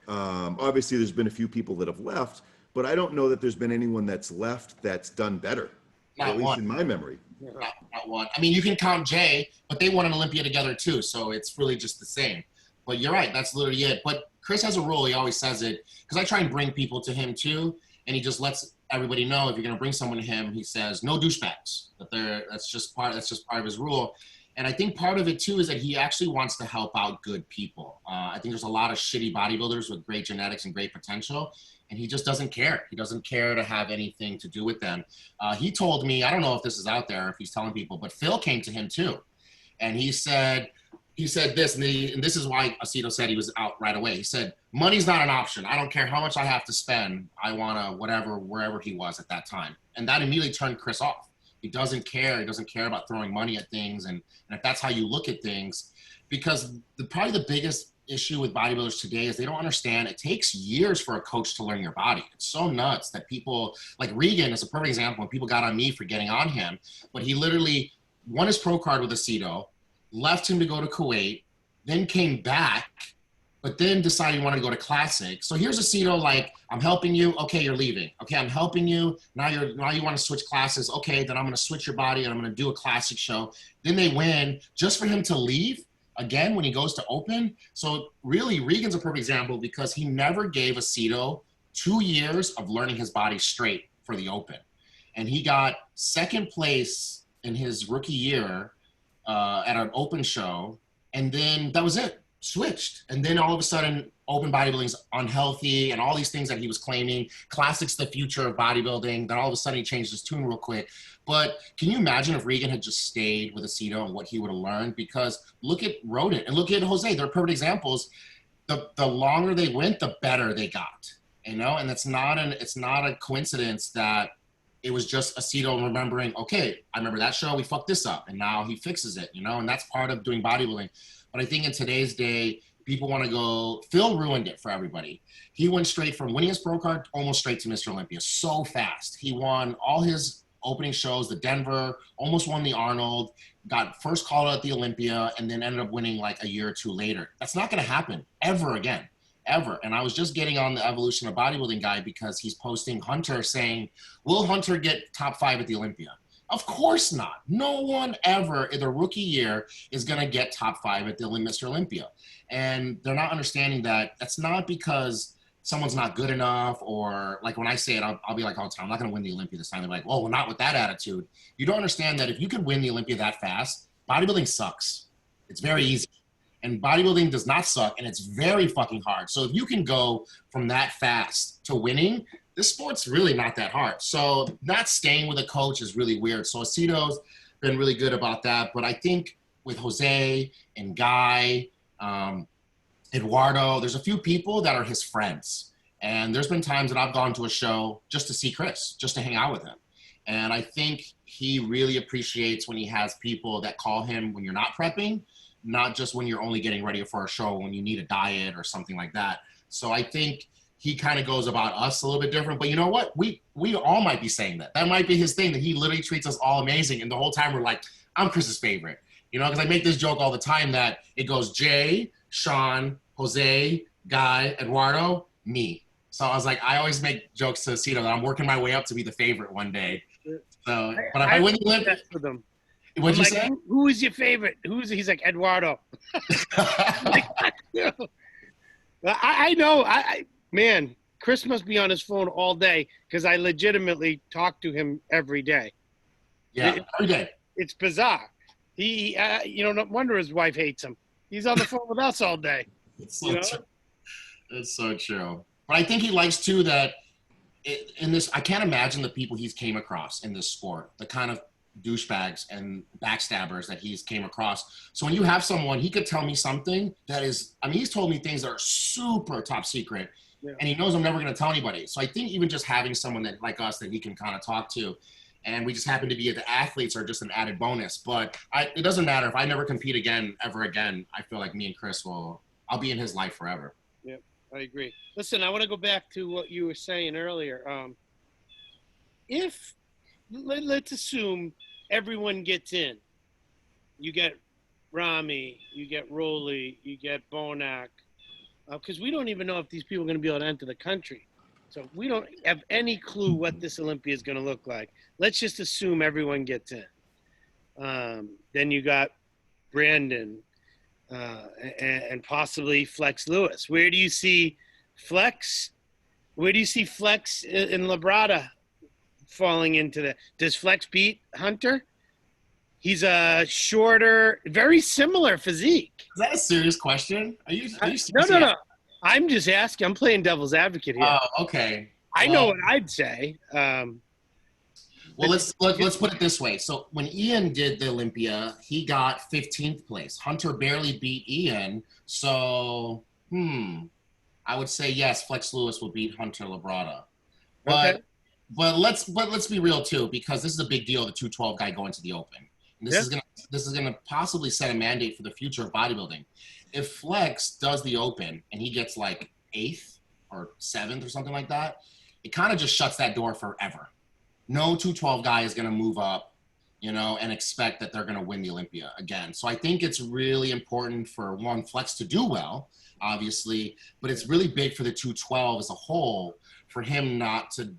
obviously there's been a few people that have left, but I don't know that there's been anyone that's left that's done better, at least in my memory. Not one. I mean, you can count Jay, but they won an Olympia together too. So it's really just the same. But you're right. That's literally it. But Chris has a rule. He always says it, because I try and bring people to him too. And he just lets everybody know, if you're going to bring someone to him, he says, no douchebags. That's just part of his rule. And I think part of it too is that he actually wants to help out good people. I think there's a lot of shitty bodybuilders with great genetics and great potential, and he just doesn't care. He doesn't care to have anything to do with them. He told me, I don't know if this is out there, if he's telling people, but Phil came to him too. And he said this, and this is why Aceto said he was out right away. He said, money's not an option. I don't care how much I have to spend. I want to whatever, wherever he was at that time. And that immediately turned Chris off. He doesn't care. He doesn't care about throwing money at things. And if that's how you look at things, because probably the biggest issue with bodybuilders today is they don't understand it takes years for a coach to learn your body. It's so nuts that people, like Regan is a perfect example, when people got on me for getting on him, but he literally won his pro card with Aceto, left him to go to Kuwait, then came back, but then decided he wanted to go to classic. So here's Aceto, like, I'm helping you. Okay, you're leaving. Okay, I'm helping you. Now you want to switch classes. Okay, then I'm going to switch your body and I'm going to do a classic show. Then they win just for him to leave again when he goes to open. So really, Regan's a perfect example because he never gave Aceto 2 years of learning his body straight for the open. And he got second place in his rookie year at an open show. And then that was it. Switched. And then all of a sudden, open bodybuilding's unhealthy and all these things that he was claiming. Classic's the future of bodybuilding. Then all of a sudden he changed his tune real quick. But can you imagine if Regan had just stayed with Aceto and what he would have learned? Because look at Rodent and look at Jose. They're perfect examples. The longer they went, the better they got. You know, and it's not a coincidence that it was just Aceto remembering, okay, I remember that show, we fucked this up, and now he fixes it, you know, and that's part of doing bodybuilding. But I think in today's day, people want to go, Phil ruined it for everybody. He went straight from winning his pro card almost straight to Mr. Olympia so fast. He won all his opening shows, the Denver, almost won the Arnold, got first call out at the Olympia, and then ended up winning like a year or two later. That's not going to happen ever again. Ever. And I was just getting on the Evolution of Bodybuilding guy because he's posting Hunter saying, will Hunter get top 5 at the Olympia? Of course not. No one ever in the rookie year is going to get top 5 at the Mr. Olympia. And they're not understanding that that's not because someone's not good enough, or like when I say it, I'll be like all the time, I'm not going to win the Olympia this time. They're like, oh, well, not with that attitude. You don't understand that if you can win the Olympia that fast, bodybuilding sucks. It's very easy. And bodybuilding does not suck, and it's very fucking hard. So if you can go from that fast to winning, this sport's really not that hard. So not staying with a coach is really weird. So Aceto's been really good about that. But I think with Jose and Guy, Eduardo, there's a few people that are his friends. And there's been times that I've gone to a show just to see Chris, just to hang out with him. And I think he really appreciates when he has people that call him when you're not prepping, not just when you're only getting ready for a show, when you need a diet or something like that. So I think he kind of goes about us a little bit different. But you know what? We all might be saying that. That might be his thing, that he literally treats us all amazing. And the whole time we're like, I'm Chris's favorite. You know, because I make this joke all the time that it goes Jay, Shawn, Jose, Guy, Eduardo, me. So I was like, I always make jokes to Aceto that I'm working my way up to be the favorite one day. So, but if I win the Olympics with them. What'd you say? Who is your favorite? He's like, Eduardo. I know. Man, Chris must be on his phone all day because I legitimately talk to him every day. Yeah, every day. It's bizarre. He no wonder his wife hates him. He's on the phone with us all day. It's so true. It's so true. But I think he likes too that in this, I can't imagine the people he's came across in this sport, the kind of douchebags and backstabbers that he's came across. So when you have someone, he could tell me something that is, I mean, he's told me things that are super top secret, and he knows I'm never going to tell anybody. So I think even just having someone that like us that he can kind of talk to, and we just happen to be the athletes, are just an added bonus. But it doesn't matter if I never compete again, ever again. I feel like me and Chris I'll be in his life forever. Yep, I agree. Listen, I want to go back to what you were saying earlier. Let's assume everyone gets in. You get Rami, you get Rowley, you get Bonac, because we don't even know if these people are going to be able to enter the country. So we don't have any clue what this Olympia is going to look like. Let's just assume everyone gets in. Then you got Brandon and possibly Flex Lewis. Where do you see Flex? Where do you see Flex in Labrada falling into that? Does Flex beat Hunter? He's a shorter, very similar physique. Is that a serious question? Are you No. I'm just asking. I'm playing devil's advocate here. Oh, okay. I know what I'd say. Well, let's put it this way. So when Ian did the Olympia, he got 15th place. Hunter barely beat Ian. So, I would say yes, Flex Lewis will beat Hunter Labrada. But let's be real too, because this is a big deal. The 212 guy going to the Open. And this is gonna possibly set a mandate for the future of bodybuilding. If Flex does the Open and he gets like 8th or 7th or something like that, it kind of just shuts that door forever. No 212 guy is going to move up, you know, and expect that they're going to win the Olympia again. So I think it's really important for one, Flex to do well, obviously, but it's really big for the 212 as a whole for him not to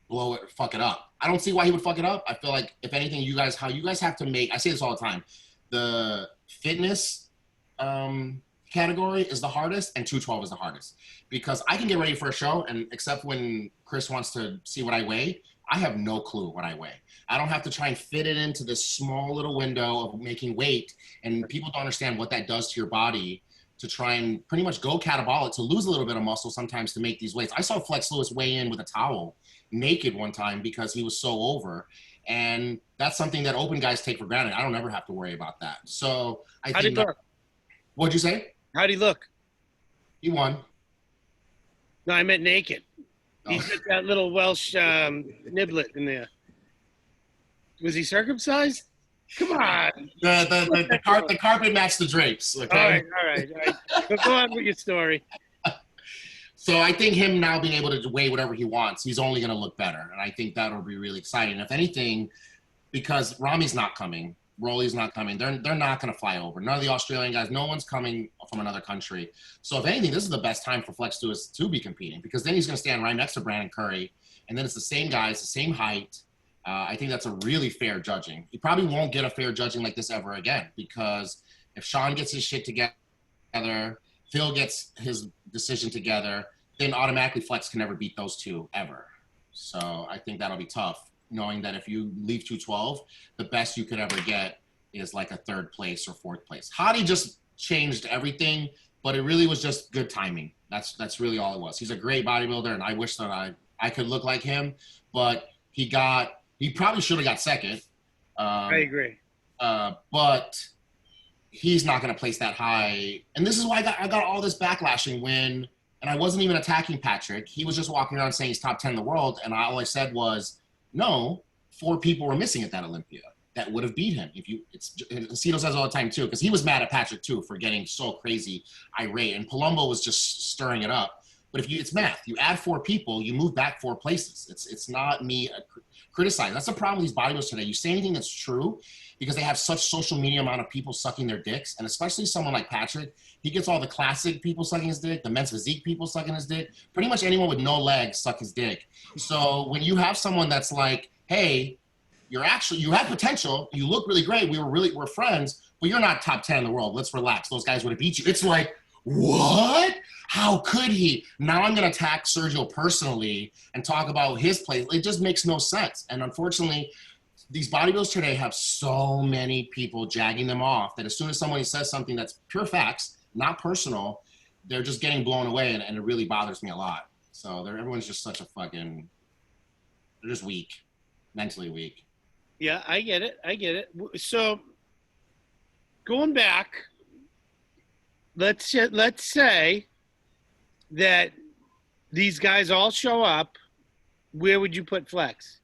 blow it, fuck it up. I don't see why he would fuck it up. I feel like if anything, how you guys have to make, I say this all the time, the fitness category is the hardest and 212 is the hardest, because I can get ready for a show, and except when Chris wants to see what I weigh, I have no clue what I weigh. I don't have to try and fit it into this small little window of making weight, and people don't understand what that does to your body to try and pretty much go catabolic, to lose a little bit of muscle sometimes to make these weights. I saw Flex Lewis weigh in with a towel naked one time because he was so over, and that's something that open guys take for granted. I don't ever have to worry about that. So I How'd think he look? What'd you say? How'd he look? He won. No, I meant naked. He Oh. got that little Welsh niblet in there. Was he circumcised? Come on. The carpet matched the drapes. Okay. All right. But go on with your story. So I think him now being able to weigh whatever he wants, he's only going to look better. And I think that'll be really exciting. If anything, because Rami's not coming, Rolly's not coming, they're not going to fly over. None of the Australian guys, no one's coming from another country. So if anything, this is the best time for Flex to be competing, because then he's going to stand right next to Brandon Curry. And then it's the same guys, the same height. I think that's a really fair judging. He probably won't get a fair judging like this ever again, because if Shawn gets his shit together, Phil gets his decision together, then automatically Flex can never beat those two ever. So I think that'll be tough, knowing that if you leave 212, the best you could ever get is like a third place or fourth place. Hadi just changed everything, but it really was just good timing. That's really all it was. He's a great bodybuilder, and I wish that I could look like him, but he probably should have got second. I agree. But he's not going to place that high. And this is why I got all this backlashing and I wasn't even attacking Patrick. He was just walking around saying he's top 10 in the world. And all I said was, no, 4 people were missing at that Olympia that would have beat him. Aceto says all the time too, because he was mad at Patrick too for getting so crazy irate. And Palumbo was just stirring it up. But it's math. You add 4 people, you move back 4 places. It's not me criticizing. That's the problem with these bodybuilders today. You say anything that's true because they have such social media amount of people sucking their dicks, and especially someone like Patrick, he gets all the classic people sucking his dick, the men's physique people sucking his dick. Pretty much anyone with no legs suck his dick. So when you have someone that's like, hey, you have potential, you look really great, we're friends, but you're not top 10 in the world. Let's relax. Those guys would have beat you. It's like, what? How could he? Now I'm going to attack Sergio personally and talk about his place. It just makes no sense. And unfortunately, these bodybuilders today have so many people jagging them off that as soon as somebody says something that's pure facts, not personal, they're just getting blown away, and it really bothers me a lot. So everyone's just such a they're just weak, mentally weak. Yeah, I get it. So going back, let's say that these guys all show up. Where would you put Flex?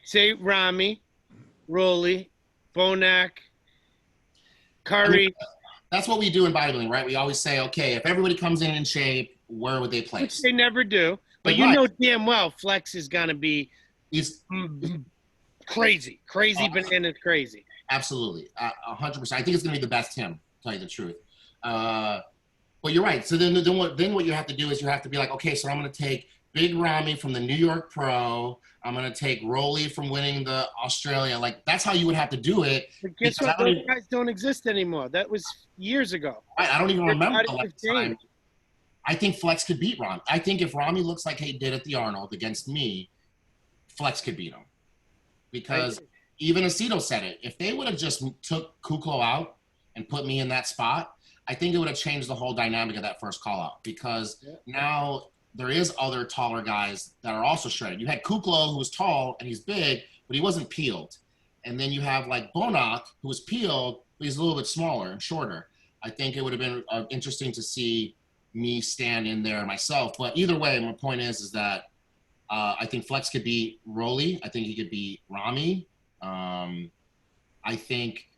Say Rami, Rolly, Bonac, Curry. I mean, that's what we do in bodybuilding, right? We always say, okay, if everybody comes in shape, where would they place? Which they never do. But you know damn well Flex is going to be crazy, bananas crazy. Absolutely, 100%. I think it's going to be the best him, to tell you the truth. But you're right. So then what you have to do is you have to be like, okay, so I'm going to take Big Rami from the New York Pro. I'm going to take Rolly from winning the Australia. Like, that's how you would have to do it. But guess what? Those guys don't exist anymore. That was years ago. I don't even remember the last time. I think Flex could beat Rami. I think if Rami looks like he did at the Arnold against me, Flex could beat him. Because even Aceto said it. If they would have just took Kuklo out and put me in that spot, I think it would have changed the whole dynamic of that first call out, because now there is other taller guys that are also shredded. You had Kuklo, who was tall and he's big, but he wasn't peeled. And then you have like Bonac, who was peeled, but he's a little bit smaller and shorter. I think it would have been interesting to see me stand in there myself. But either way, my point is that I think Flex could beat Rolly. I think he could beat Rami. I think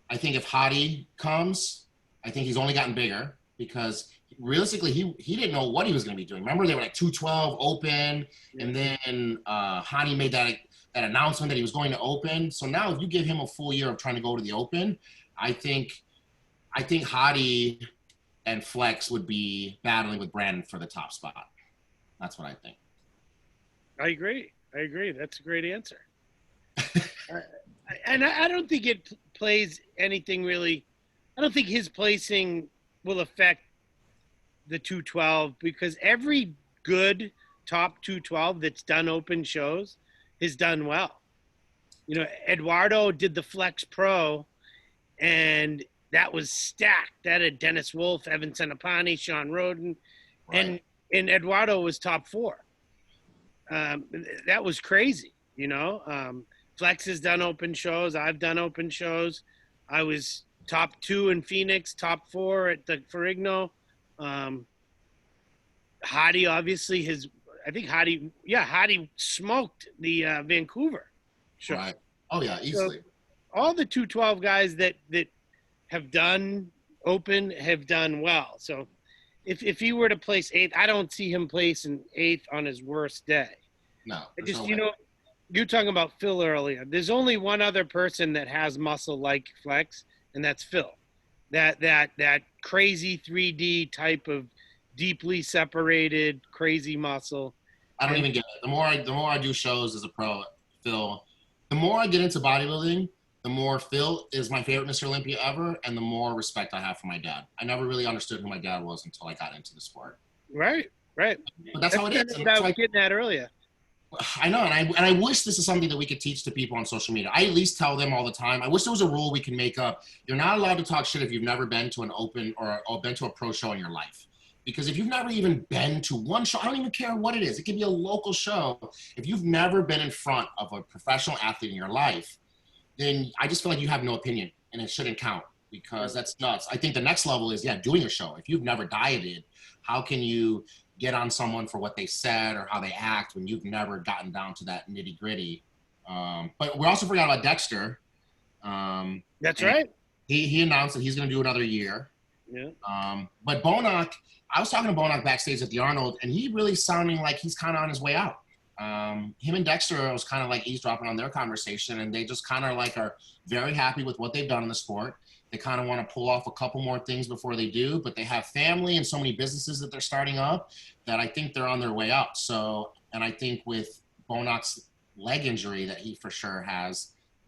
if Hadi comes, I think he's only gotten bigger because realistically, he didn't know what he was going to be doing. Remember, they were like 212 open, and then Hani made that announcement that he was going to open. So now, if you give him a full year of trying to go to the open, I think Hadi and Flex would be battling with Brandon for the top spot. That's what I think. I agree. That's a great answer. And I don't think it plays anything really. I don't think his placing will affect the 212 because every good top 212 that's done open shows has done well. You know, Eduardo did the Flex Pro, and that was stacked. That had Dennis Wolf, Evan Senapani, Sean Roden, Right. and Eduardo was top 4. That was crazy, you know. Flex has done open shows. I've done open shows. I was top 2 in Phoenix, top 4 at the Ferrigno. Hadi obviously has. I think Hadi smoked the Vancouver show. Right. Oh yeah, easily. So all the 212 guys that have done open have done well. So if he were to place 8th, I don't see him placing 8th on his worst day. No. You know, you're talking about Phil earlier. There's only one other person that has muscle like Flex, and that's Phil. That crazy 3D type of deeply separated crazy muscle. I don't even get it. The more I do shows as a pro, Phil, the more I get into bodybuilding, the more Phil is my favorite Mr. Olympia ever, and the more respect I have for my dad. I never really understood who my dad was until I got into the sport. Right. But that's how it is. I was getting at earlier. I know, and I wish this is something that we could teach to people on social media. I at least tell them all the time. I wish there was a rule we can make up. You're not allowed to talk shit if you've never been to an open or been to a pro show in your life. Because if you've never even been to one show, I don't even care what it is. It could be a local show. If you've never been in front of a professional athlete in your life, then I just feel like you have no opinion, and it shouldn't count because that's nuts. I think the next level is, doing a show. If you've never dieted, how can you get on someone for what they said or how they act when you've never gotten down to that nitty gritty? But we also forgot about Dexter. That's right. He announced that he's going to do another year. Yeah. But Bonac, I was talking to Bonac backstage at the Arnold, and he really sounding like he's kind of on his way out. Him and Dexter was kind of like eavesdropping on their conversation, and they just kind of like are very happy with what they've done in the sport. They kind of want to pull off a couple more things before they do, but they have family and so many businesses that they're starting up that I think they're on their way up. So, and I think with Bonac's leg injury that he for sure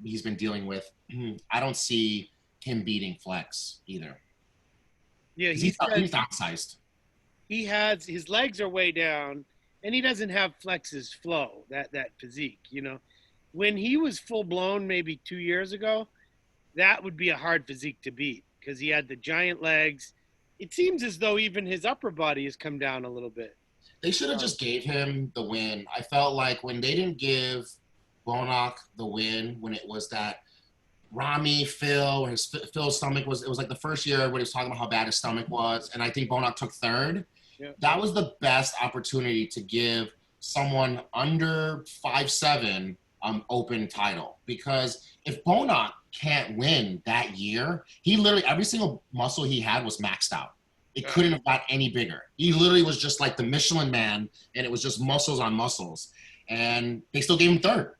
he's been dealing with, I don't see him beating Flex either. Yeah, he's outsized. He has his legs are way down, and he doesn't have Flex's flow, that physique. You know, when he was full blown, maybe 2 years ago, that would be a hard physique to beat because he had the giant legs. It seems as though even his upper body has come down a little bit. They should have just gave him the win. I felt like when they didn't give Bonac the win, when it was that Rami, Phil, Phil's stomach it was like the first year everybody was talking about how bad his stomach was, and I think Bonac took 3rd. Yeah. That was the best opportunity to give someone under 5'7" open title, because if Bonac can't win that year, he literally every single muscle he had was maxed out. It couldn't have got any bigger. He literally was just like the Michelin Man, and it was just muscles on muscles, and they still gave him 3rd.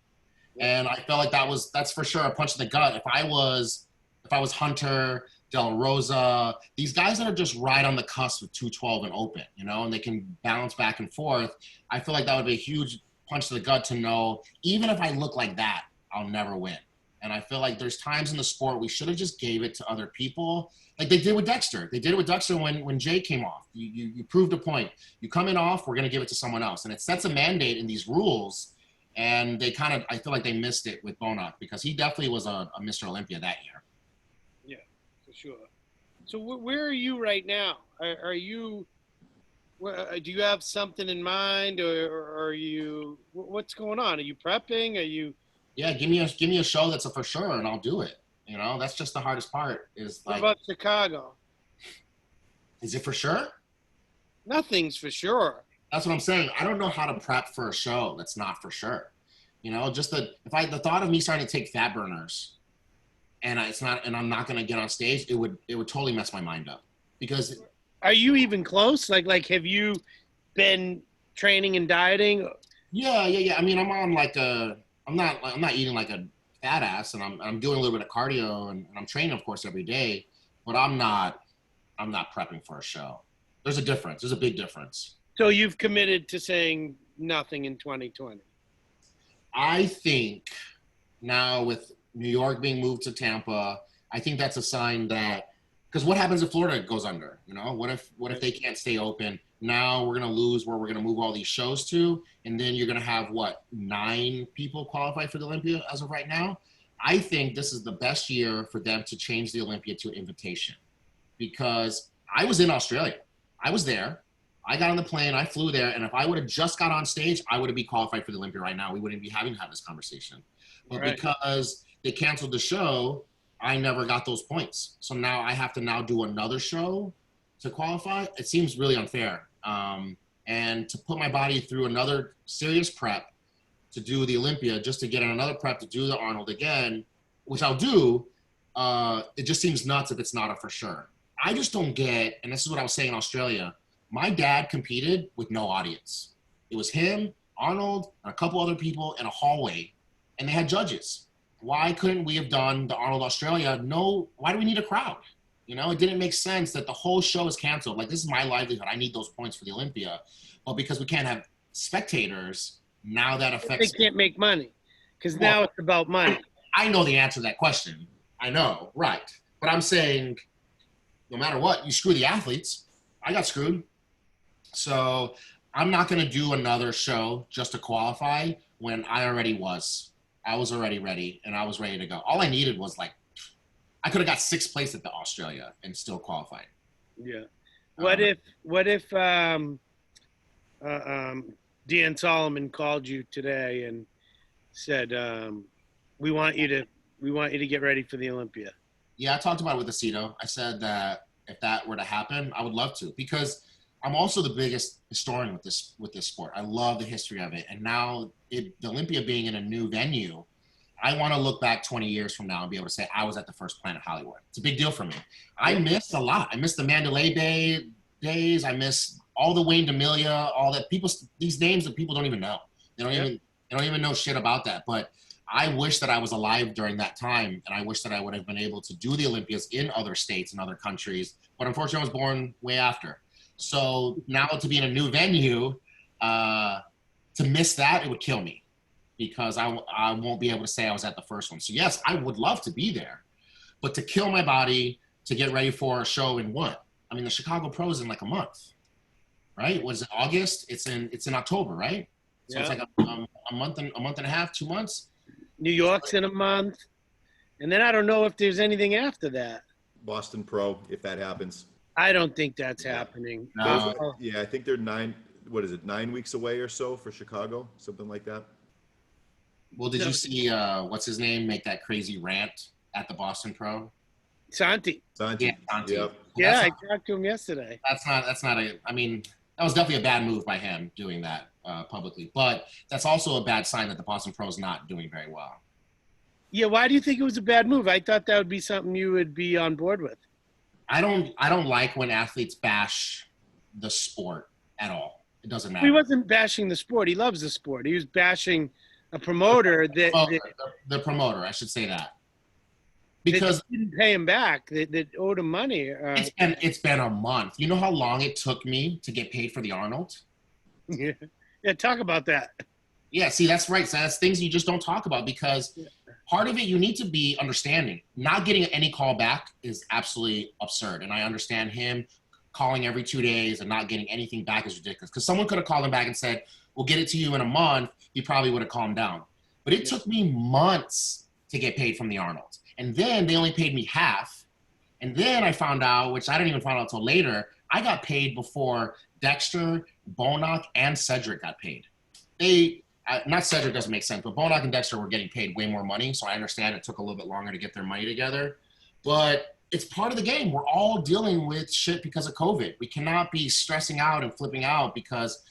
And I felt like that's for sure a punch in the gut. If I was Hunter, Del Rosa, these guys that are just right on the cusp of 212 and open, you know, and they can bounce back and forth, I feel like that would be a huge punch to the gut to know, even if I look like that, I'll never win. And I feel like there's times in the sport we should have just gave it to other people, like they did with Dexter. They did it with Dexter when Jay came off. You proved a point. You come in off, we're going to give it to someone else. And it sets a mandate in these rules. And they I feel like they missed it with Bonac because he definitely was a Mr. Olympia that year. Yeah, for sure. So where are you right now? Are you, do you have something in mind, or are you, what's going on? Are you prepping? Are you? Yeah, give me a show that's a for sure, and I'll do it. You know, that's just the hardest part. Is like, what about Chicago? Is it for sure? Nothing's for sure. That's what I'm saying. I don't know how to prep for a show that's not for sure. You know, just the thought of me starting to take fat burners, and I'm not going to get on stage, it would totally mess my mind up, because Are you even close? Like, have you been training and dieting? Yeah. I mean, I'm on like I'm not eating like a fat ass, and I'm doing a little bit of cardio, and I'm training, of course, every day. But I'm not prepping for a show. There's a difference. There's a big difference. So you've committed to saying nothing in 2020. I think now with New York being moved to Tampa, I think that's a sign that, because what happens if Florida goes under? You know, what if they can't stay open? Now we're gonna lose where we're gonna move all these shows to, and then you're gonna have 9 people qualify for the Olympia as of right now. I think this is the best year for them to change the Olympia to invitation, because I was in Australia. I was there. I got on the plane, I flew there, and if I would have just got on stage, I would have been qualified for the Olympia right now. We wouldn't be having to have this conversation. But Right. Because they canceled the show, I never got those points. So now I have to now do another show to qualify. It seems really unfair. And to put my body through another serious prep to do the Olympia, just to get in another prep to do the Arnold again, which I'll do, it just seems nuts if it's not a for sure. I just don't get, and this is what I was saying in Australia, my dad competed with no audience. It was him, Arnold, and a couple other people in a hallway, and they had judges. Why couldn't we have done the Arnold Australia? No, why do we need a crowd? You know, it didn't make sense that the whole show is canceled. Like, this is my livelihood. I need those points for the Olympia. But because we can't have spectators, now that affects. They can't make money because now it's about money. I know the answer to that question. I know, right. But I'm saying, no matter what, you screw the athletes. I got screwed. So I'm not going to do another show just to qualify when I already was. I was already ready, and I was ready to go. All I needed was I could have got 6th place at the Australia and still qualified. Yeah. What if Dan Solomon called you today and said, we want you to get ready for the Olympia? Yeah, I talked about it with Aceto. I said that if that were to happen, I would love to, because I'm also the biggest historian with this sport. I love the history of it. And now the Olympia being in a new venue, I want to look back 20 years from now and be able to say I was at the first Planet Hollywood. It's a big deal for me. I missed a lot. I missed the Mandalay Bay days. I miss all the Wayne DeMilia, all that these names that people don't even know. They don't even know shit about that. But I wish that I was alive during that time, and I wish that I would have been able to do the Olympias in other states and other countries. But unfortunately, I was born way after. So now to be in a new venue, to miss that, it would kill me, because I won't be able to say I was at the first one. So yes, I would love to be there, but to kill my body to get ready for a show in what? I mean, the Chicago Pro is in like a month, right? Was it August? It's in October, right? So It's like a month and a half, 2 months. New York's in a month, and then I don't know if there's anything after that. Boston Pro, if that happens. I don't think that's happening. No. Yeah, I think they're 9 weeks away or so for Chicago, something like that. Well, did you see what's his name make that crazy rant at the Boston Pro? Santi. Santi. Yeah, Santi. Yep. Yeah, I talked to him yesterday. That's not I mean, that was definitely a bad move by him doing that publicly, but that's also a bad sign that the Boston Pro is not doing very well. Yeah, why do you think it was a bad move? I thought that would be something you would be on board with. I don't like when athletes bash the sport at all. It doesn't matter. He wasn't bashing the sport. He loves the sport. He was bashing a promoter the promoter, I should say that. Because that didn't pay him back, that owed him money. It's been a month. You know how long it took me to get paid for the Arnold? Yeah, talk about that. Yeah, see, that's right. So that's things you just don't talk about, because part of it, you need to be understanding. Not getting any call back is absolutely absurd. And I understand him calling every 2 days and not getting anything back is ridiculous. Because someone could have called him back and said, we'll get it to you in a month. He probably would have calmed down. But it took me months to get paid from the Arnold. And then they only paid me half. And then I found out, which I didn't even find out until later, I got paid before Dexter, Bonac, and Cedric got paid. Not Cedric doesn't make sense, but Bonac and Dexter were getting paid way more money, so I understand it took a little bit longer to get their money together. But it's part of the game. We're all dealing with shit because of COVID. We cannot be stressing out and flipping out because,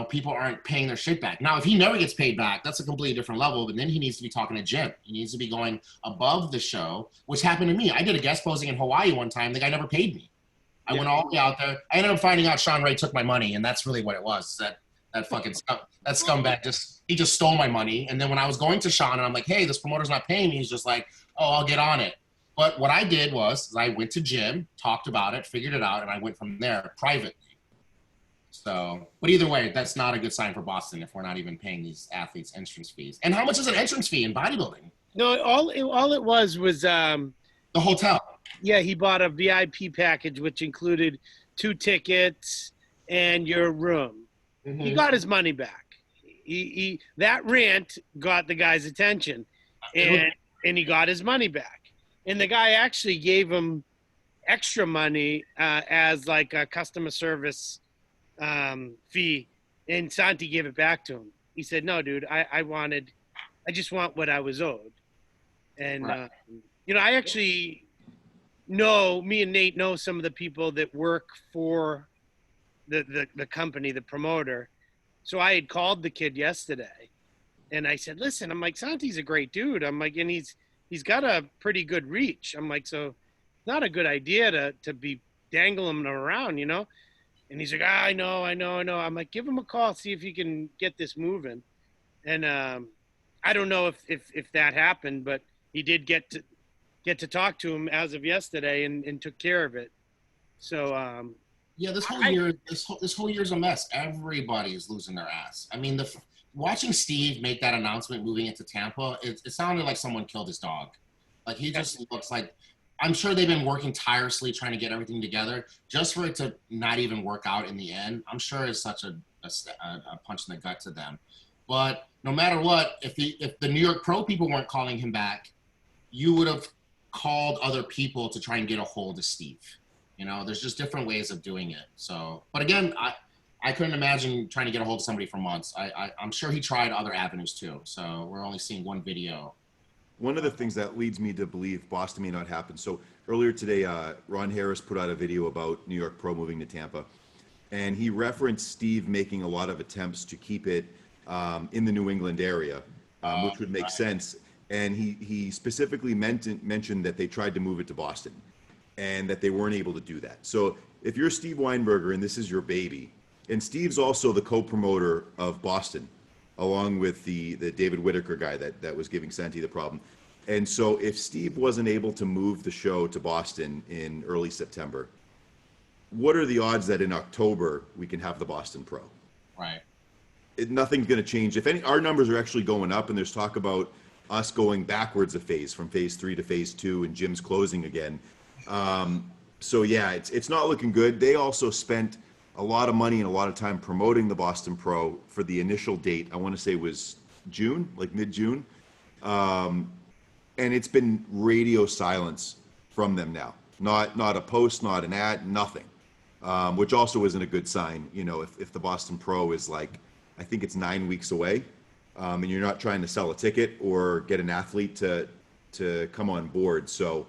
people aren't paying their shit back. Now, if he never gets paid back, that's a completely different level, but then he needs to be talking to Jim. He needs to be going above the show, which happened to me. I did a guest posing in Hawaii one time. The guy never paid me. I went all the way out there. I ended up finding out Shawn Ray took my money, and that's really what it was. That fucking scumbag just stole my money. And then when I was going to Shawn and I'm like, hey, this promoter's not paying me, he's just like, oh, I'll get on it. But what I did was I went to gym, talked about it, figured it out, and I went from there privately. So, but either way, that's not a good sign for Boston if we're not even paying these athletes entrance fees. And how much is an entrance fee in bodybuilding? No, all it was the hotel. Yeah, he bought a VIP package, which included 2 tickets and your room. Mm-hmm. He got his money back. He that rant got the guy's attention, and he got his money back. And the guy actually gave him extra money as like a customer service fee, and Santi gave it back to him. He said, no, dude, I just want what I was owed. And, right. I actually know, me and Nate know some of the people that work for the company, the promoter. So I had called the kid yesterday, and I said, listen, I'm like, Santi's a great dude. I'm like, and he's got a pretty good reach. I'm like, so not a good idea to be dangling him around, And he's like, I know. I'm like, give him a call, see if you can get this moving. And I don't know if that happened, but he did get to talk to him as of yesterday and took care of it. So yeah, this whole year's a mess. Everybody is losing their ass. I mean, watching Steve make that announcement moving into Tampa, it sounded like someone killed his dog. Like, he just looks like, I'm sure they've been working tirelessly trying to get everything together just for it to not even work out in the end. I'm sure it's such a punch in the gut to them. But no matter what, if the New York Pro people weren't calling him back, you would have called other people to try and get a hold of Steve. There's just different ways of doing it. So, but again, I couldn't imagine trying to get a hold of somebody for months. I'm sure he tried other avenues too. So we're only seeing one video. One of the things that leads me to believe Boston may not happen. So earlier today, Ron Harris put out a video about New York Pro moving to Tampa, and he referenced Steve making a lot of attempts to keep it in the New England area, which would make sense. And he specifically mentioned that they tried to move it to Boston, and that they weren't able to do that. So if you're Steve Weinberger and this is your baby, and Steve's also the co-promoter of Boston, along with the David Whitaker guy that was giving Santi the problem. And so if Steve wasn't able to move the show to Boston in early September, what are the odds that in October we can have the Boston Pro? Right. Nothing's going to change. If our numbers are actually going up, and there's talk about us going backwards a phase from phase 3 to phase 2 and gyms closing again. So yeah, it's not looking good. They also spent a lot of money and a lot of time promoting the Boston Pro for the initial date. I want to say was June, like mid-June. And it's been radio silence from them now. Not a post, not an ad, nothing. Which also isn't a good sign, if the Boston Pro is like, I think it's 9 weeks away, and you're not trying to sell a ticket or get an athlete to come on board. So,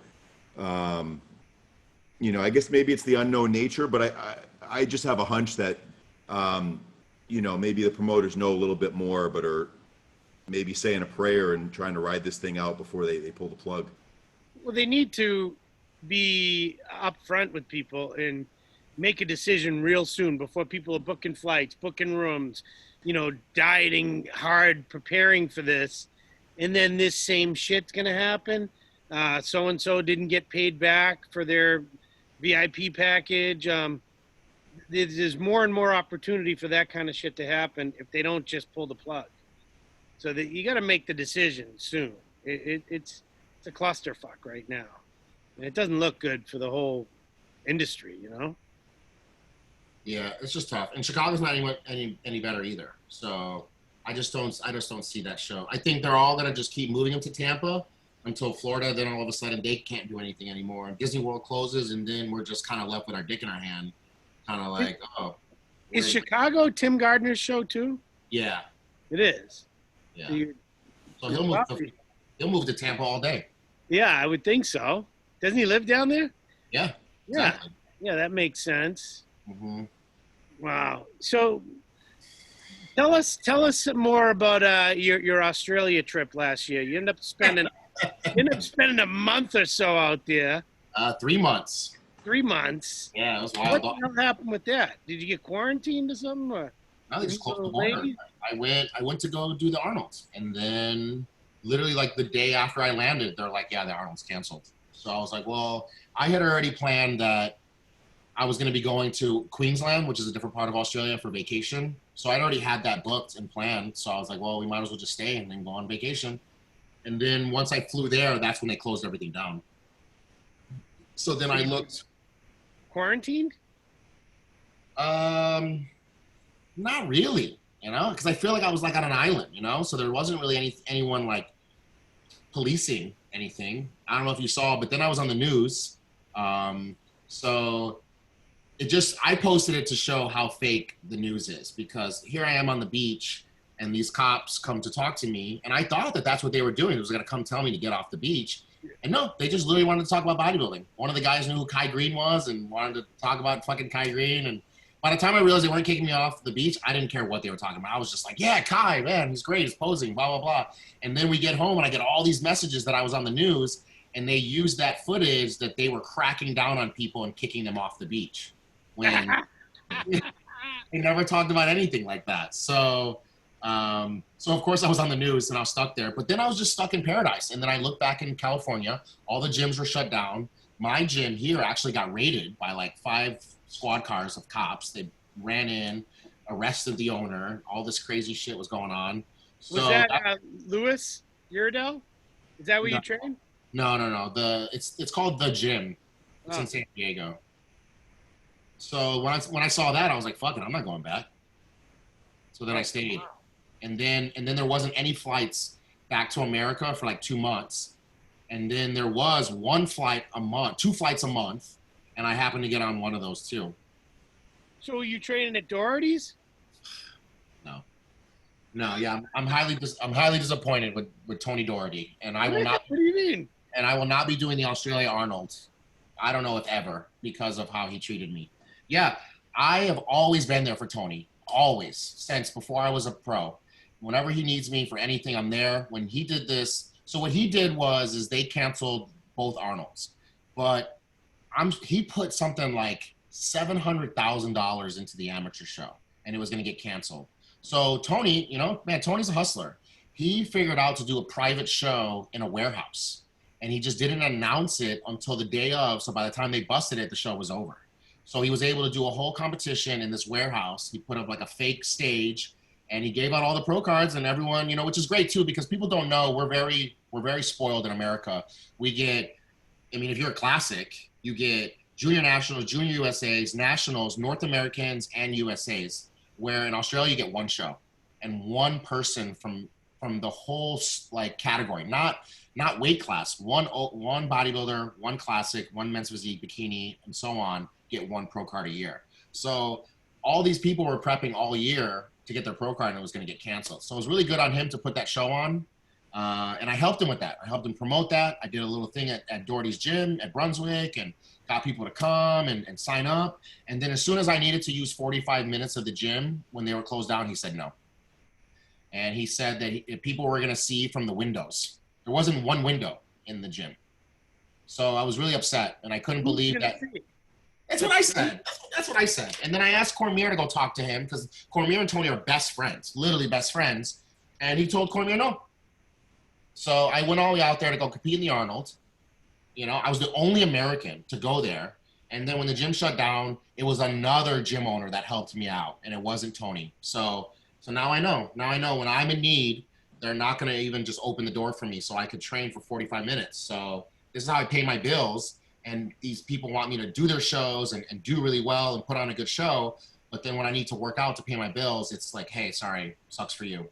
I guess maybe it's the unknown nature, but I just have a hunch that, maybe the promoters know a little bit more, but are maybe saying a prayer and trying to ride this thing out before they pull the plug. Well, they need to be upfront with people and make a decision real soon before people are booking flights, booking rooms, dieting hard, preparing for this. And then this same shit's going to happen. So-and-so didn't get paid back for their VIP package. There's more and more opportunity for that kind of shit to happen if they don't just pull the plug. So that you got to make the decision soon. It's a clusterfuck right now. And it doesn't look good for the whole industry, Yeah, it's just tough. And Chicago's not any better either. So I just don't see that show. I think they're all gonna just keep moving them to Tampa until Florida. Then all of a sudden they can't do anything anymore. And Disney World closes, and then we're just kind of left with our dick in our hand, kind of like, oh. Is Chicago Tim Gardner's show too? Yeah, it is. Yeah. So he'll move to Tampa all day. Yeah, I would think so. Doesn't he live down there? Yeah. Yeah. Exactly. Yeah, that makes sense. Mm-hmm. Wow. So tell us more about your Australia trip last year. You ended up spending a month or so out there. 3 months. 3 months. Yeah, it was What wild. the hell happened with that? Did you get quarantined or something? Or No, they just closed the border. I went to go do the Arnold's, and then literally like the day after I landed, they're like, yeah, the Arnold's canceled. So I was like, well, I had already planned that I was going to be going to Queensland, which is a different part of Australia, for vacation. So I'd already had that booked and planned. So I was like, well, we might as well just stay and then go on vacation. And then once I flew there, that's when they closed everything down. So then I looked. Quarantined? Not really, because I feel like I was like on an island, so there wasn't really anyone like policing anything. I don't know if you saw, but then I was on the news. So I posted it to show how fake the news is, because here I am on the beach and these cops come to talk to me, and I thought that that's what they were doing. It was going to come tell me to get off the beach. And no, they just literally wanted to talk about bodybuilding. One of the guys knew who Kai Green was and wanted to talk about fucking Kai Green. And by the time I realized they weren't kicking me off the beach, I didn't care what they were talking about. I was just like, yeah, Kai, man, he's great. He's posing, blah, blah, blah. And then we get home and I get all these messages that I was on the news, and they used that footage that they were cracking down on people and kicking them off the beach. When they never talked about anything like that. So of course I was on the news and I was stuck there, but then I was just stuck in paradise. And then I looked back in California, all the gyms were shut down. My gym here actually got raided by like 5 squad cars of cops. They ran in, arrested the owner. All this crazy shit was going on. Was that Louis Uridell? Is that where you train? No. It's called The Gym. It's in San Diego. So when I saw that, I was like, fuck it, I'm not going back. So then I stayed. And then there wasn't any flights back to America for like 2 months. And then there was 1 flight a month, 2 flights a month, and I happened to get on one of those too. So were you training at Doherty's? No, yeah, I'm highly disappointed with Tony Doherty, and I will not. What do you mean? And I will not be doing the Australia Arnold. I don't know if ever, because of how he treated me. Yeah, I have always been there for Tony, always, since before I was a pro. Whenever he needs me for anything, I'm there. When he did this, so what he did is they canceled both Arnolds, but he put something like $700,000 into the amateur show, and it was going to get canceled. So Tony, Tony's a hustler. He figured out to do a private show in a warehouse, and he just didn't announce it until the day of. So by the time they busted it, the show was over. So he was able to do a whole competition in this warehouse. He put up like a fake stage, and he gave out all the pro cards, and everyone, which is great too, because people don't know we're very spoiled in America. We get, if you're a classic, you get junior nationals, junior USAs, nationals, North Americans, and USAs. Where in Australia you get 1 show and 1 person from the whole like category, not weight class. One bodybuilder, 1 classic, 1 men's physique, bikini, and so on, get 1 pro card a year. So all these people were prepping all year to get their pro card, and it was going to get canceled. So it was really good on him to put that show on. And I helped him with that. I helped him promote that. I did a little thing at Doherty's gym at Brunswick and got people to come and sign up. And then as soon as I needed to use 45 minutes of the gym when they were closed down, he said no. And he said that people were going to see from the windows. There wasn't 1 window in the gym. So I was really upset, and I couldn't believe that. That's what I said. That's what I said. And then I asked Cormier to go talk to him, because Cormier and Tony are best friends, literally best friends. And he told Cormier no. So I went all the way out there to go compete in the Arnold. I was the only American to go there. And then when the gym shut down, it was another gym owner that helped me out, and it wasn't Tony. So now I know. Now I know when I'm in need, they're not going to even just open the door for me so I could train for 45 minutes. So this is how I pay my bills. And these people want me to do their shows and do really well and put on a good show. But then when I need to work out to pay my bills, it's like, hey, sorry, sucks for you.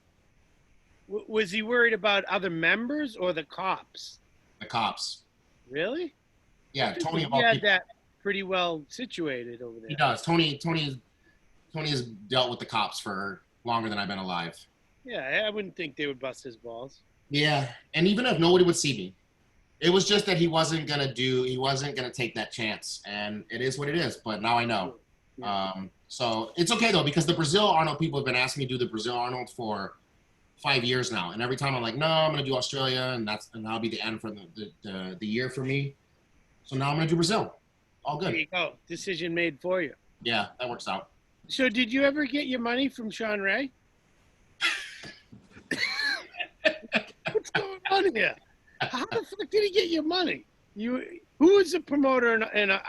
Was he worried about other members or the cops? The cops. Really? Yeah, Tony. He had that pretty well situated over there. He does. Tony has dealt with the cops for longer than I've been alive. Yeah, I wouldn't think they would bust his balls. Yeah, and even if nobody would see me, it was just that he wasn't gonna take that chance, and it is what it is. But now I know. Yeah. So it's okay though, because the Brazil Arnold people have been asking me to do the Brazil Arnold for 5 years now, and every time I'm like, no, I'm gonna do Australia, and that'll be the end for the year for me. So now I'm gonna do Brazil. All There good. you go. Decision made for you. Yeah, that works out. So did you ever get your money from Shawn Ray? What's going on here? How the fuck did he get your money? Who was the promoter? And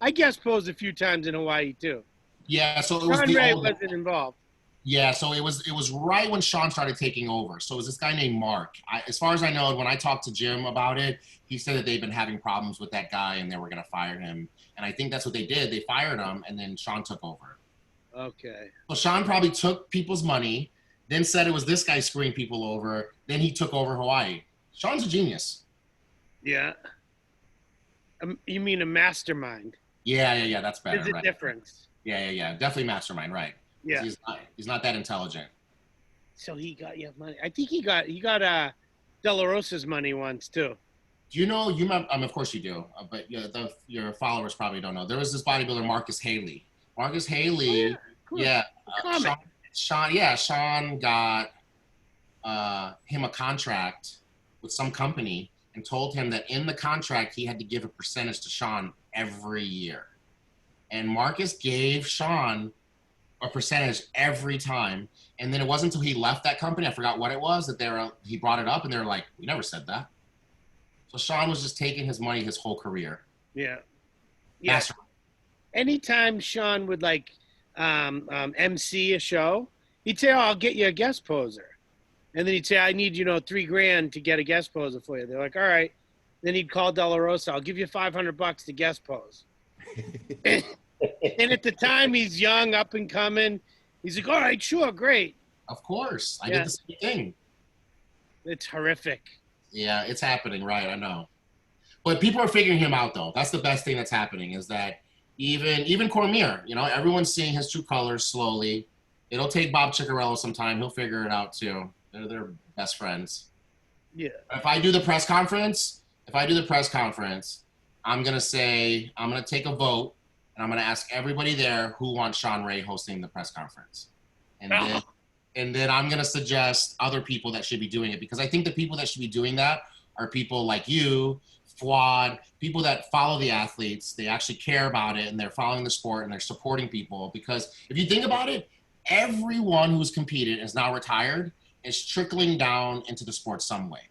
I guest posed a few times in Hawaii too. Yeah, so it was Shawn the Ray old. wasn't involved. Yeah, so it was right when Shawn started taking over. So it was this guy named Mark. As far as I know, when I talked to Jim about it, he said that they've been having problems with that guy and they were going to fire him. And I think that's what they did. They fired him, and then Shawn took over. Okay. So Shawn probably took people's money, then said it was this guy screwing people over. Then he took over Hawaii. Shawn's a genius. Yeah. You mean a mastermind? Yeah. That's better. There's a right? difference. Yeah. Definitely mastermind, right? Yeah. He's not that intelligent. So he got you money. I think he got De La Rosa's money once too. Do you know? Of course you do, but your followers probably don't know. There was this bodybuilder, Marcus Haley. Marcus Haley, Shawn got him a contract with some company and told him that in the contract he had to give a percentage to Shawn every year, and Marcus gave Shawn a percentage every time. And then it wasn't until he left that company, I forgot what it was, that he brought it up, and they were like, "We never said that." So Shawn was just taking his money his whole career. Yeah. Master. Anytime Shawn would MC a show, he'd say, "Oh, I'll get you a guest poser," and then he'd say, "I need $3,000 to get a guest poser for you." They're like, "All right." Then he'd call De La Rosa, "I'll give you $500 to guest pose." And at the time, he's young, up and coming. He's like, "All right, sure, great." Of course, I did the same thing. It's horrific. Yeah, it's happening, right? I know, but people are figuring him out, though. That's the best thing that's happening, is that even Cormier, everyone's seeing his true colors slowly. It'll take Bob Ciccarello some time. He'll figure it out too. They're best friends. Yeah. If I do the press conference, I'm gonna take a vote, and I'm gonna ask everybody there who wants Shawn Ray hosting the press conference, and then I'm gonna suggest other people that should be doing it, because I think the people that should be doing that are people like you, Fuad, people that follow the athletes. They actually care about it, and they're following the sport, and they're supporting people. Because if you think about it, everyone who's competed is now retired is trickling down into the sport some way.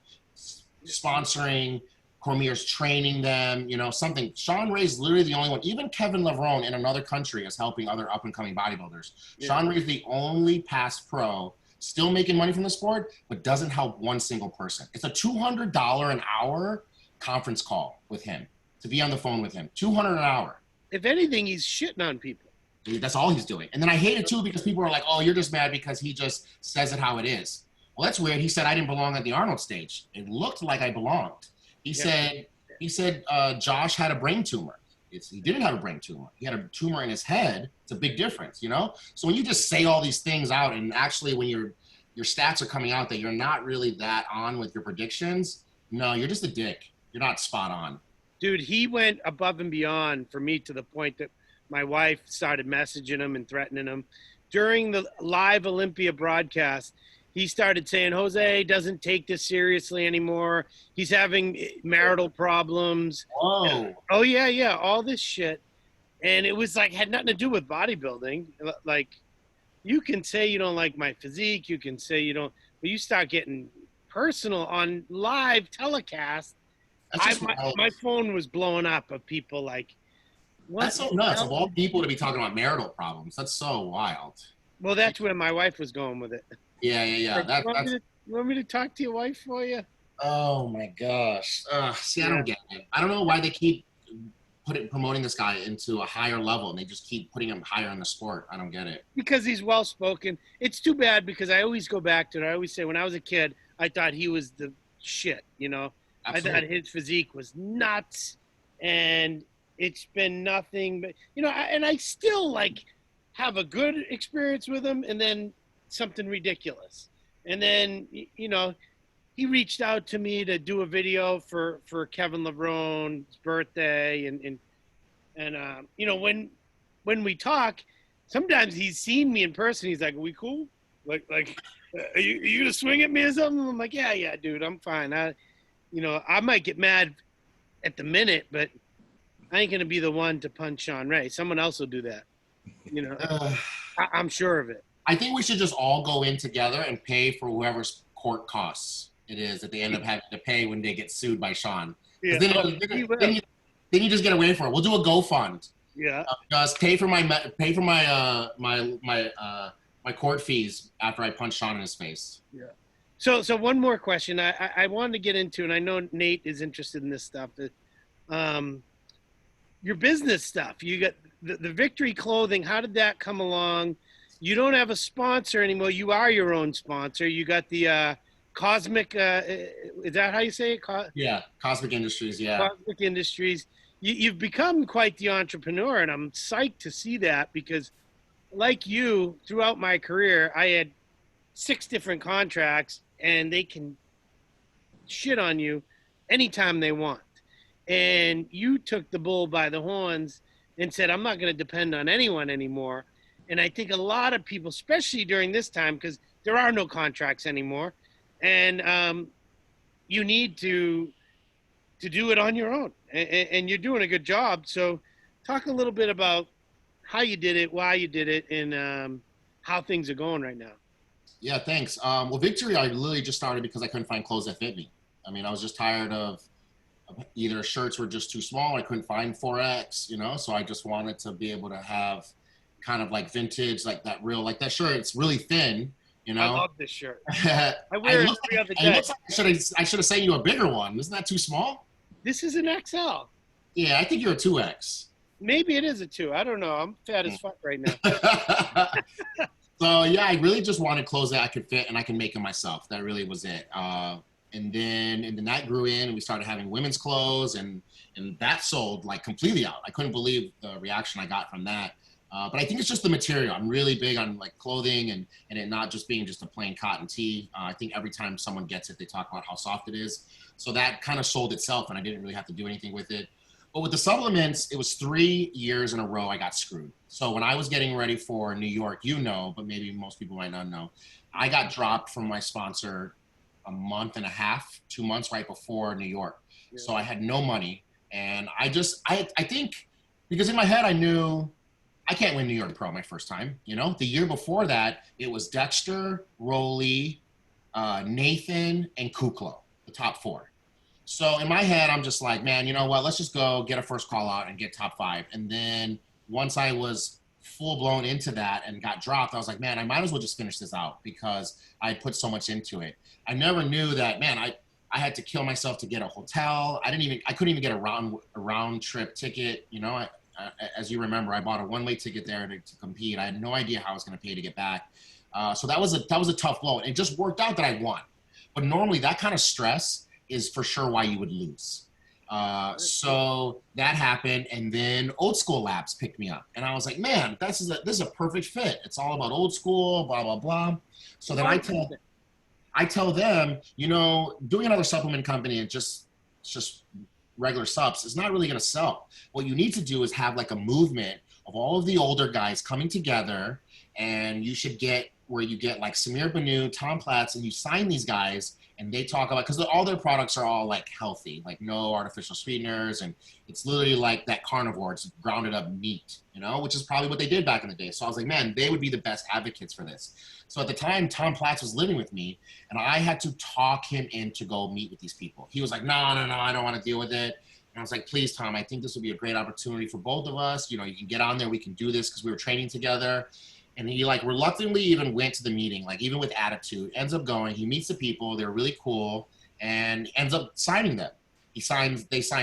Sponsoring, Cormier's training them, something. Shawn Ray's literally the only one. Even Kevin Levrone in another country is helping other up-and-coming bodybuilders. Yeah. Shawn Ray's the only past pro still making money from the sport, but doesn't help one single person. It's a $200 an hour conference call with him, to be on the phone with him. $200 an hour. If anything, he's shitting on people. Dude, that's all he's doing. And then I hate it too, because people are like, "Oh, you're just mad because he just says it how it is." Well, that's weird. He said I didn't belong at the Arnold stage. It looked like I belonged. He said Josh had a brain tumor. He didn't have a brain tumor. He had a tumor in his head. It's a big difference, So when you just say all these things out, and actually when your stats are coming out that you're not really that on with your predictions, no, you're just a dick. You're not spot on. Dude, he went above and beyond for me, to the point that my wife started messaging him and threatening him. During the live Olympia broadcast, he started saying, "Jose doesn't take this seriously anymore. He's having marital problems." Whoa. Oh, yeah, all this shit. And it was had nothing to do with bodybuilding. You can say you don't like my physique. You can say you don't, but you start getting personal on live telecast. My phone was blowing up of people like, what? That's so nuts. Of all people to be talking about marital problems, that's so wild. Well, that's where my wife was going with it. Yeah. You want me to talk to your wife for you? Oh my gosh. See, I don't get it. I don't know why they keep promoting this guy into a higher level, and they just keep putting him higher in the sport. I don't get it. Because he's well-spoken. It's too bad, because I always go back to it. I always say, when I was a kid, I thought he was the shit, Absolutely. I thought his physique was nuts, and it's been nothing but, and I still have a good experience with him, and then something ridiculous. And then, he reached out to me to do a video for Kevin Lebron's birthday. And when we talk, sometimes he's seen me in person. He's like, "Are we cool? Are you going to swing at me or something?" I'm like, yeah, dude, I'm fine. I might get mad at the minute, but I ain't gonna be the one to punch Shawn Ray. Someone else will do that. You know, I'm sure of it. I think we should just all go in together and pay for whoever's court costs it is that they end up having to pay when they get sued by Shawn. Yeah. Then you just get away for it. We'll do a GoFund. Yeah. Just pay for my court fees after I punch Shawn in his face. Yeah. So one more question I wanted to get into, and I know Nate is interested in this stuff. Your business stuff. You got the Victory Clothing. How did that come along? You don't have a sponsor anymore. You are your own sponsor. You got the Cosmic. Is that how you say it? Yeah, Cosmic Industries. Yeah, Cosmic Industries. You've become quite the entrepreneur, and I'm psyched to see that because, like you, throughout my career, I had 6 different contracts, and they can shit on you anytime they want. And you took the bull by the horns and said, I'm not going to depend on anyone anymore. And I think a lot of people, especially during this time, because there are no contracts anymore, and you need to do it on your own. And you're doing a good job. So talk a little bit about how you did it, why you did it, and how things are going right now. Yeah, thanks. Well, Victory, I literally just started because I couldn't find clothes that fit me. I mean, I was just tired of either shirts were just too small, I couldn't find 4X, you know, so I just wanted to be able to have kind of like vintage, like that real, like that shirt, it's really thin, you know. I love this shirt. I wear it every other day. It looks like I should have sent you a bigger one. Isn't that too small? This is an XL. Yeah, I think you're a 2X. Maybe it is a 2. I don't know. I'm fat as fuck right now. So yeah, I really just wanted clothes that I could fit and I can make them myself. That really was it. And then that grew in, and we started having women's clothes, and that sold like completely out. I couldn't believe the reaction I got from that. But I think it's just the material. I'm really big on like clothing and it not just being just a plain cotton tee. I think every time someone gets it, they talk about how soft it is. So that kind of sold itself, and I didn't really have to do anything with it. But with the supplements, it was 3 years in a row I got screwed. So when I was getting ready for New York, you know, but maybe most people might not know, I got dropped from my sponsor a month and a half, 2 months right before New York. Yeah. So I had no money. And I think because in my head, I knew I can't win New York Pro my first time. You know, the year before that, it was Dexter, Rolly, Nathan, and Kuklo, the top 4. So in my head, I'm just like, man, you know what? Let's just go get a first call out and get top 5. And then once I was full blown into that and got dropped, I was like, man, I might as well just finish this out because I put so much into it. I never knew that, man, I had to kill myself to get a hotel. I couldn't even get a round trip ticket. You know, as you remember, I bought a one-way ticket there to compete. I had no idea how I was going to pay to get back. So that was a tough blow. It just worked out that I won. But normally that kind of stress is for sure why you would lose. So that happened, and then Old School Labs picked me up, and I was like, man, this is a perfect fit. It's all about old school, blah blah blah. So then I tell them, you know, doing another supplement company and just regular subs is not really going to sell. What you need to do is have like a movement of all of the older guys coming together, and you should get where you get like Samir Banu, Tom Platz, and you sign these guys. And they talk about, because all their products are all like healthy, like no artificial sweeteners. And it's literally like that carnivore, it's grounded up meat, you know, which is probably what they did back in the day. So I was like, man, they would be the best advocates for this. So at the time, Tom Platz was living with me, and I had to talk him in to go meet with these people. He was like, no, I don't want to deal with it. And I was like, please, Tom, I think this would be a great opportunity for both of us. You know, you can get on there, we can do this, because we were training together. And he like reluctantly even went to the meeting, like even with attitude, ends up going, he meets the people, they're really cool, and ends up signing them. They signed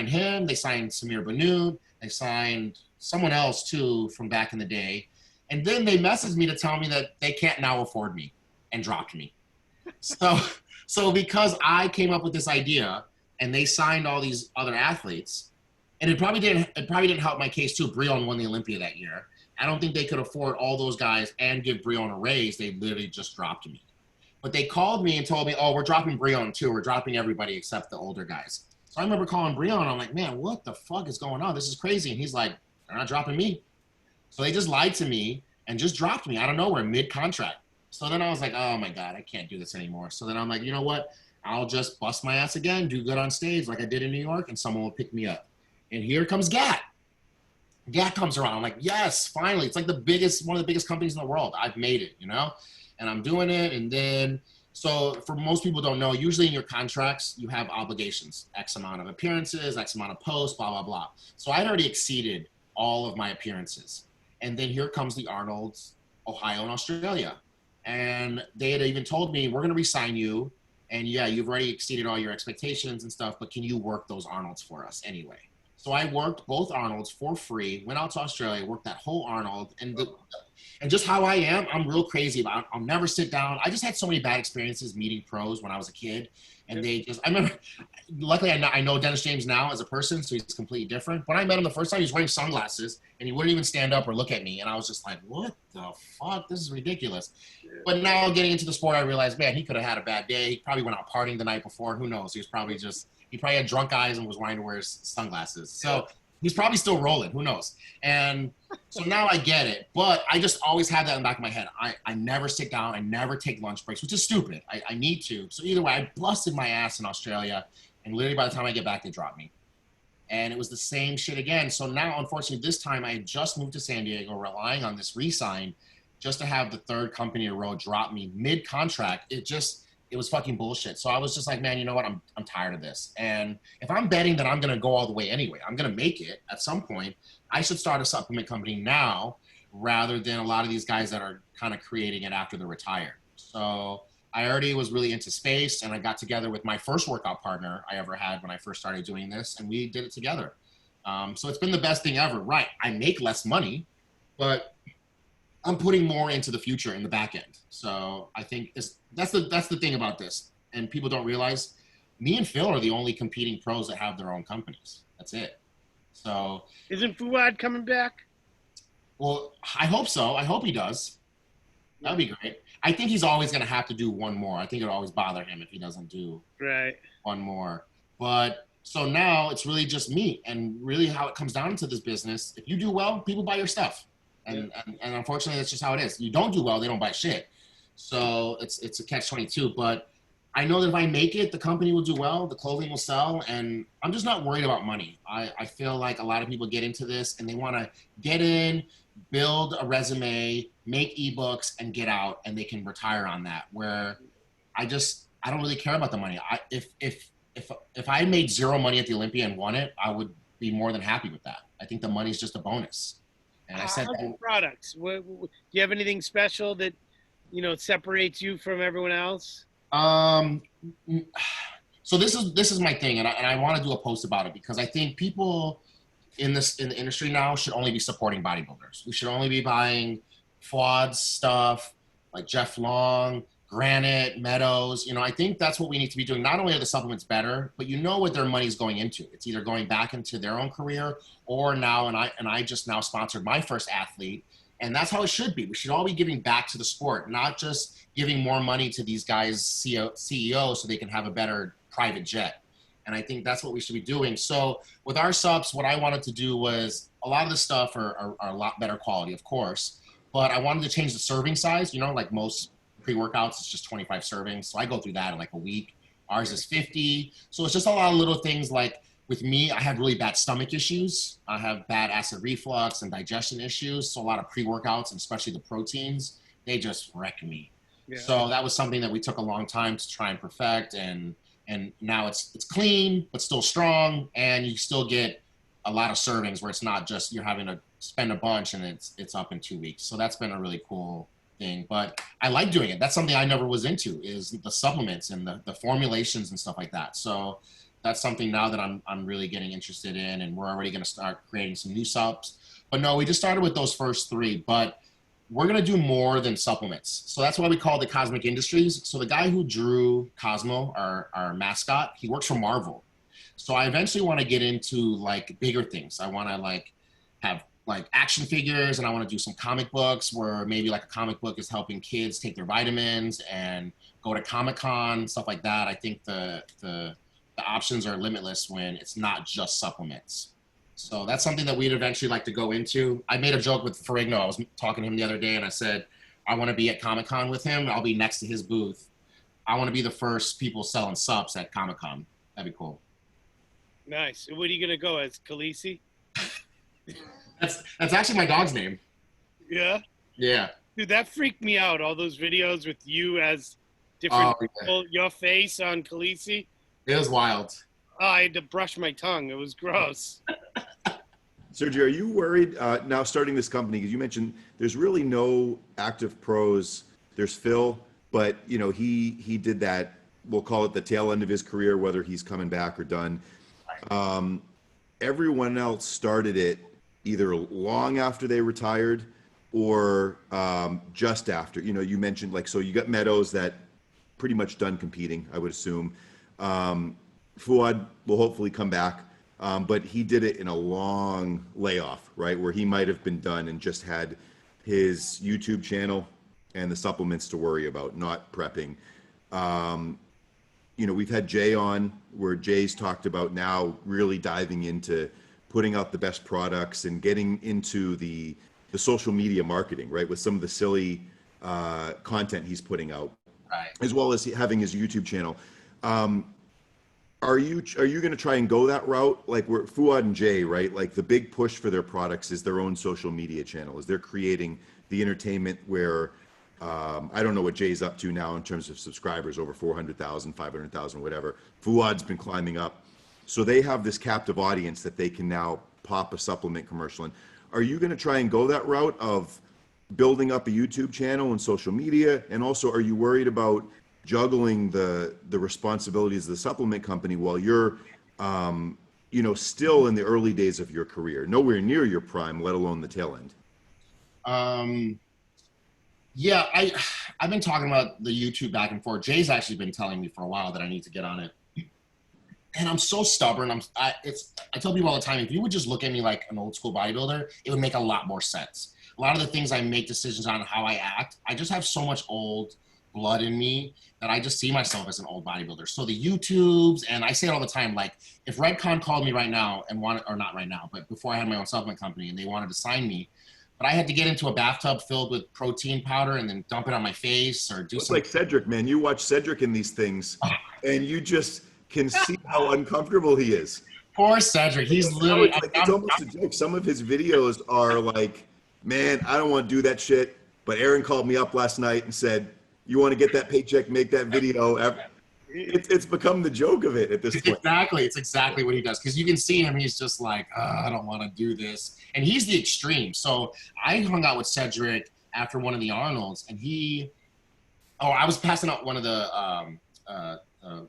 him, they signed Samir Banu, they signed someone else too from back in the day. And then they messaged me to tell me that they can't now afford me and dropped me. So because I came up with this idea and they signed all these other athletes, and it probably didn't help my case too. Breon won the Olympia that year. I don't think they could afford all those guys and give Breon a raise. They literally just dropped me. But they called me and told me, oh, we're dropping Breon too. We're dropping everybody except the older guys. So I remember calling Breon. I'm like, man, what the fuck is going on? This is crazy. And he's like, they're not dropping me. So they just lied to me and just dropped me out of nowhere, mid-contract. So then I was like, oh my God, I can't do this anymore. So then I'm like, you know what? I'll just bust my ass again, do good on stage like I did in New York, and someone will pick me up. And here comes Gat. that comes around. I'm like, yes, finally. It's like one of the biggest companies in the world. I've made it, and I'm doing it. And then, so for most people don't know, usually in your contracts, you have obligations, X amount of appearances, X amount of posts, blah, blah, blah. So I'd already exceeded all of my appearances. And then here comes the Arnold's, Ohio and Australia. And they had even told me, we're going to re-sign you. And yeah, you've already exceeded all your expectations and stuff, but can you work those Arnolds for us anyway? So I worked both Arnolds for free, went out to Australia, worked that whole Arnold. And just how I am, I'm real crazy about it. I'll never sit down. I just had so many bad experiences meeting pros when I was a kid. And I remember, luckily I know Dennis James now as a person, so he's completely different. When I met him the first time, he was wearing sunglasses and he wouldn't even stand up or look at me. And I was just like, what the fuck? This is ridiculous. But now getting into the sport, I realized, man, he could have had a bad day. He probably went out partying the night before. Who knows? He probably had drunk eyes and was wanting to wear sunglasses. So he's probably still rolling. Who knows? And so now I get it. But I just always had that in the back of my head. I never sit down. I never take lunch breaks, which is stupid. I need to. So either way, I busted my ass in Australia. And literally by the time I get back, they dropped me. And it was the same shit again. So now, unfortunately, this time I had just moved to San Diego, relying on this re-sign just to have the third company in a row drop me mid-contract. It was fucking bullshit. So I was just like, man, you know what? I'm tired of this. And if I'm betting that I'm going to go all the way anyway, I'm going to make it at some point, I should start a supplement company now rather than a lot of these guys that are kind of creating it after they're retired. So I already was really into space, and I got together with my first workout partner I ever had when I first started doing this, and we did it together. So it's been the best thing ever. Right. I make less money, but I'm putting more into the future in the back end. So I think that's the thing about this. And people don't realize me and Phil are the only competing pros that have their own companies. That's it. So isn't Fuad coming back? Well, I hope so. I hope he does. That'd be great. I think he's always going to have to do one more. I think it'll always bother him if he doesn't do one more. But so now it's really just me, and really how it comes down to this business. If you do well, people buy your stuff. And unfortunately, that's just how it is. You don't do well, they don't buy shit. So it's a catch-22. But I know that if I make it, the company will do well, the clothing will sell, and I'm just not worried about money. I feel like a lot of people get into this and they want to get in, build a resume, make ebooks, and get out, and they can retire on that. Where I don't really care about the money. If I made zero money at the Olympia and won it, I would be more than happy with that. I think the money's just a bonus. And I said, products. Do you have anything special that separates you from everyone else? So this is my thing, and I want to do a post about it because I think people in the industry now should only be supporting bodybuilders. We should only be buying Fuad's stuff, like Jeff Long, Granite, Meadows. I think that's what we need to be doing. Not only are the supplements better, but what their money's going into. It's either going back into their own career or now, and I just now sponsored my first athlete. And that's how it should be. We should all be giving back to the sport, not just giving more money to these guys, CEOs, so they can have a better private jet. And I think that's what we should be doing. So with our subs, what I wanted to do was a lot of the stuff are a lot better quality, of course. But I wanted to change the serving size. Like most pre-workouts, it's just 25 servings. So I go through that in like a week. Ours is 50. So it's just a lot of little things. Like with me, I have really bad stomach issues. I have bad acid reflux and digestion issues. So a lot of pre-workouts, and especially the proteins, they just wreck me. Yeah. So that was something that we took a long time to try and perfect. And now it's clean, but still strong. And you still get a lot of servings where it's not just you're having to spend a bunch and it's up in 2 weeks. So that's been a really cool thing. But I like doing it. That's something I never was into, is the supplements and the formulations and stuff like that. So that's something now that I'm really getting interested in, and we're already going to start creating some new subs. But no, we just started with those first three, but we're going to do more than supplements. So that's why we call it Cosmic Industries. So the guy who drew Cosmo, our mascot, he works for Marvel. So I eventually want to get into like bigger things. I want to like have like action figures, and I want to do some comic books where maybe like a comic book is helping kids take their vitamins and go to Comic-Con, stuff like that. I think the options are limitless when it's not just supplements. So that's something that we'd eventually like to go into. I made a joke with Ferrigno. I was talking to him the other day, and I said, I want to be at Comic-Con with him. I'll be next to his booth. I want to be the first people selling subs at Comic-Con. That'd be cool. Nice. Where are you going to go, as Khaleesi? That's actually my dog's name. Yeah. Yeah. Dude, that freaked me out. All those videos with you as different Yeah. people, your face on Khaleesi. It was wild. Oh, I had to brush my tongue. It was gross. Sergio, are you worried now starting this company? Because you mentioned there's really no active pros. There's Phil, but he did that. We'll call it the tail end of his career, whether he's coming back or done. Everyone else started it either long after they retired or just after. You mentioned so you got Meadows that pretty much done competing, I would assume. Fuad will hopefully come back. But he did it in a long layoff, right? Where he might have been done and just had his YouTube channel and the supplements to worry about, not prepping. We've had Jay on where Jay's talked about now really diving into putting out the best products and getting into the social media marketing, right? With some of the silly content he's putting out, Right. as well as having his YouTube channel. Are you going to try and go that route? Like where Fuad and Jay, right? Like the big push for their products is their own social media channel. Is they're creating the entertainment where I don't know what Jay's up to now in terms of subscribers, over 400,000, 500,000, whatever. Fuad's been climbing up. So they have this captive audience that they can now pop a supplement commercial in. Are you going to try and go that route of building up a YouTube channel and social media? And also, are you worried about juggling the responsibilities of the supplement company while you're still in the early days of your career, nowhere near your prime, let alone the tail end? Yeah, I've been talking about the YouTube back and forth. Jay's actually been telling me for a while that I need to get on it, and I'm so stubborn. I tell people all the time, if you would just look at me like an old school bodybuilder, it would make a lot more sense. A lot of the things I make decisions on, how I act, I just have so much old blood in me that I just see myself as an old bodybuilder. So the YouTubes, and I say it all the time, like if Redcon called me right now and wanted, or not right now, but before I had my own supplement company and they wanted to sign me, but I had to get into a bathtub filled with protein powder and then dump it on my face or do It's something. like Cedric, man. You watch Cedric in these things and you just can see how uncomfortable he is. Poor Cedric. He's literally, it's almost a joke. Some of his videos are like, man, I don't want to do that shit. But Aaron called me up last night and said, you want to get that paycheck, make that video. It's become the joke of it at this point. Exactly. It's exactly what he does. Because you can see him. He's just like, I don't want to do this. And he's the extreme. So I hung out with Cedric after one of the Arnolds. And I was passing out one of the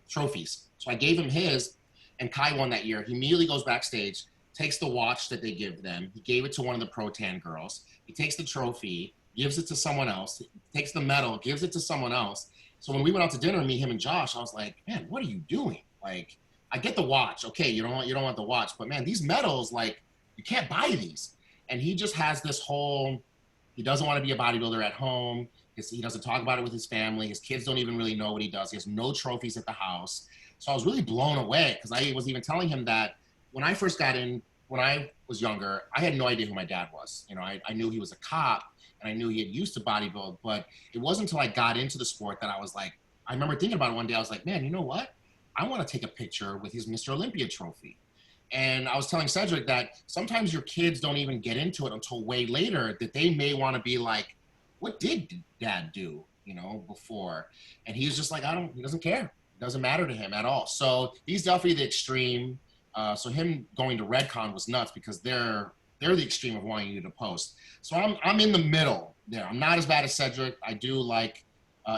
trophies. So I gave him his. And Kai won that year. He immediately goes backstage, takes the watch that they give them. He gave it to one of the Pro-Tan girls. He takes the trophy, gives it to someone else, takes the medal, gives it to someone else. So when we went out to dinner, me, him, and Josh, I was like, man, what are you doing? Like, I get the watch. Okay, you don't want the watch. But, man, these medals, like, you can't buy these. And he just has this whole, he doesn't want to be a bodybuilder at home. He doesn't talk about it with his family. His kids don't even really know what he does. He has no trophies at the house. So I was really blown away because I was even telling him that when I first got in, when I was younger, I had no idea who my dad was. I knew he was a cop and I knew he had used to bodybuild, but it wasn't until I got into the sport that I was like, I remember thinking about it one day. I was like, man, you know what? I want to take a picture with his Mr. Olympia trophy. And I was telling Cedric that sometimes your kids don't even get into it until way later, that they may want to be like, what did dad do, before? And he was just like, he doesn't care. It doesn't matter to him at all. So he's definitely the extreme. So him going to Redcon was nuts because they're the extreme of wanting you to post. So I'm in the middle there. I'm not as bad as Cedric. I do like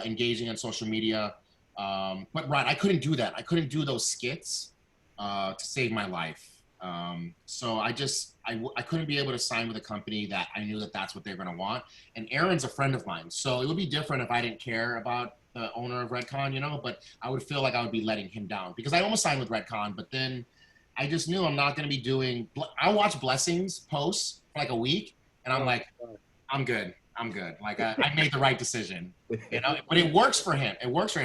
engaging on social media. But right, I couldn't do that. I couldn't do those skits to save my life. So I couldn't be able to sign with a company that I knew that that's what they're going to want. And Aaron's a friend of mine. So it would be different if I didn't care about the owner of Redcon, but I would feel like I would be letting him down because I almost signed with Redcon, but then I just knew I'm not going to be doing, I watch Blessings posts for like a week and I'm like, I'm good. Like I made the right decision, but it works for him.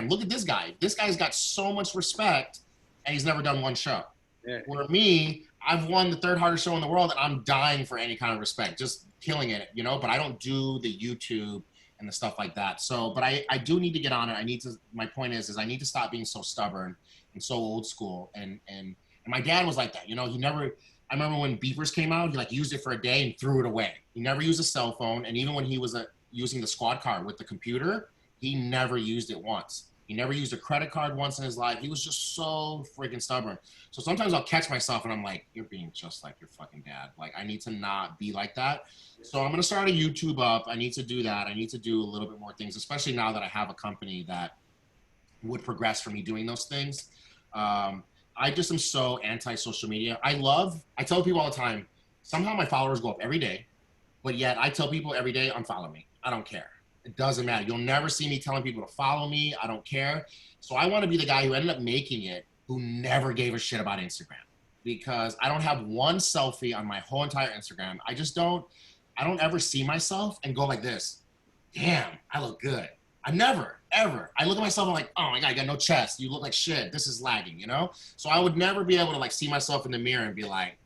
Look at this guy. This guy's got so much respect and he's never done one show. Yeah. Where me, I've won the third hardest show in the world and I'm dying for any kind of respect, just killing it, but I don't do the YouTube and the stuff like that. So, but I do need to get on it. My point is I need to stop being so stubborn and so old school. And my dad was like that, he never, I remember when beepers came out, he like used it for a day and threw it away. He never used a cell phone. And even when he was using the squad car with the computer, he never used it once. He never used a credit card once in his life. He was just so freaking stubborn. So sometimes I'll catch myself and I'm like, you're being just like your fucking dad. Like, I need to not be like that. So I'm going to start a YouTube up. I need to do that. I need to do a little bit more things, especially now that I have a company that would progress for me doing those things. I just am so anti-social media. I tell people all the time, somehow my followers go up every day, but yet I tell people every day, unfollow me. I don't care. It doesn't matter. You'll never see me telling people to follow me. I don't care. So I want to be the guy who ended up making it, who never gave a shit about Instagram, because I don't have one selfie on my whole entire Instagram. I don't ever see myself and go like this. Damn, I look good. I never, ever. I look at myself and I'm like, oh my God, you got no chest. You look like shit. This is lagging, you know? So I would never be able to like see myself in the mirror and be like,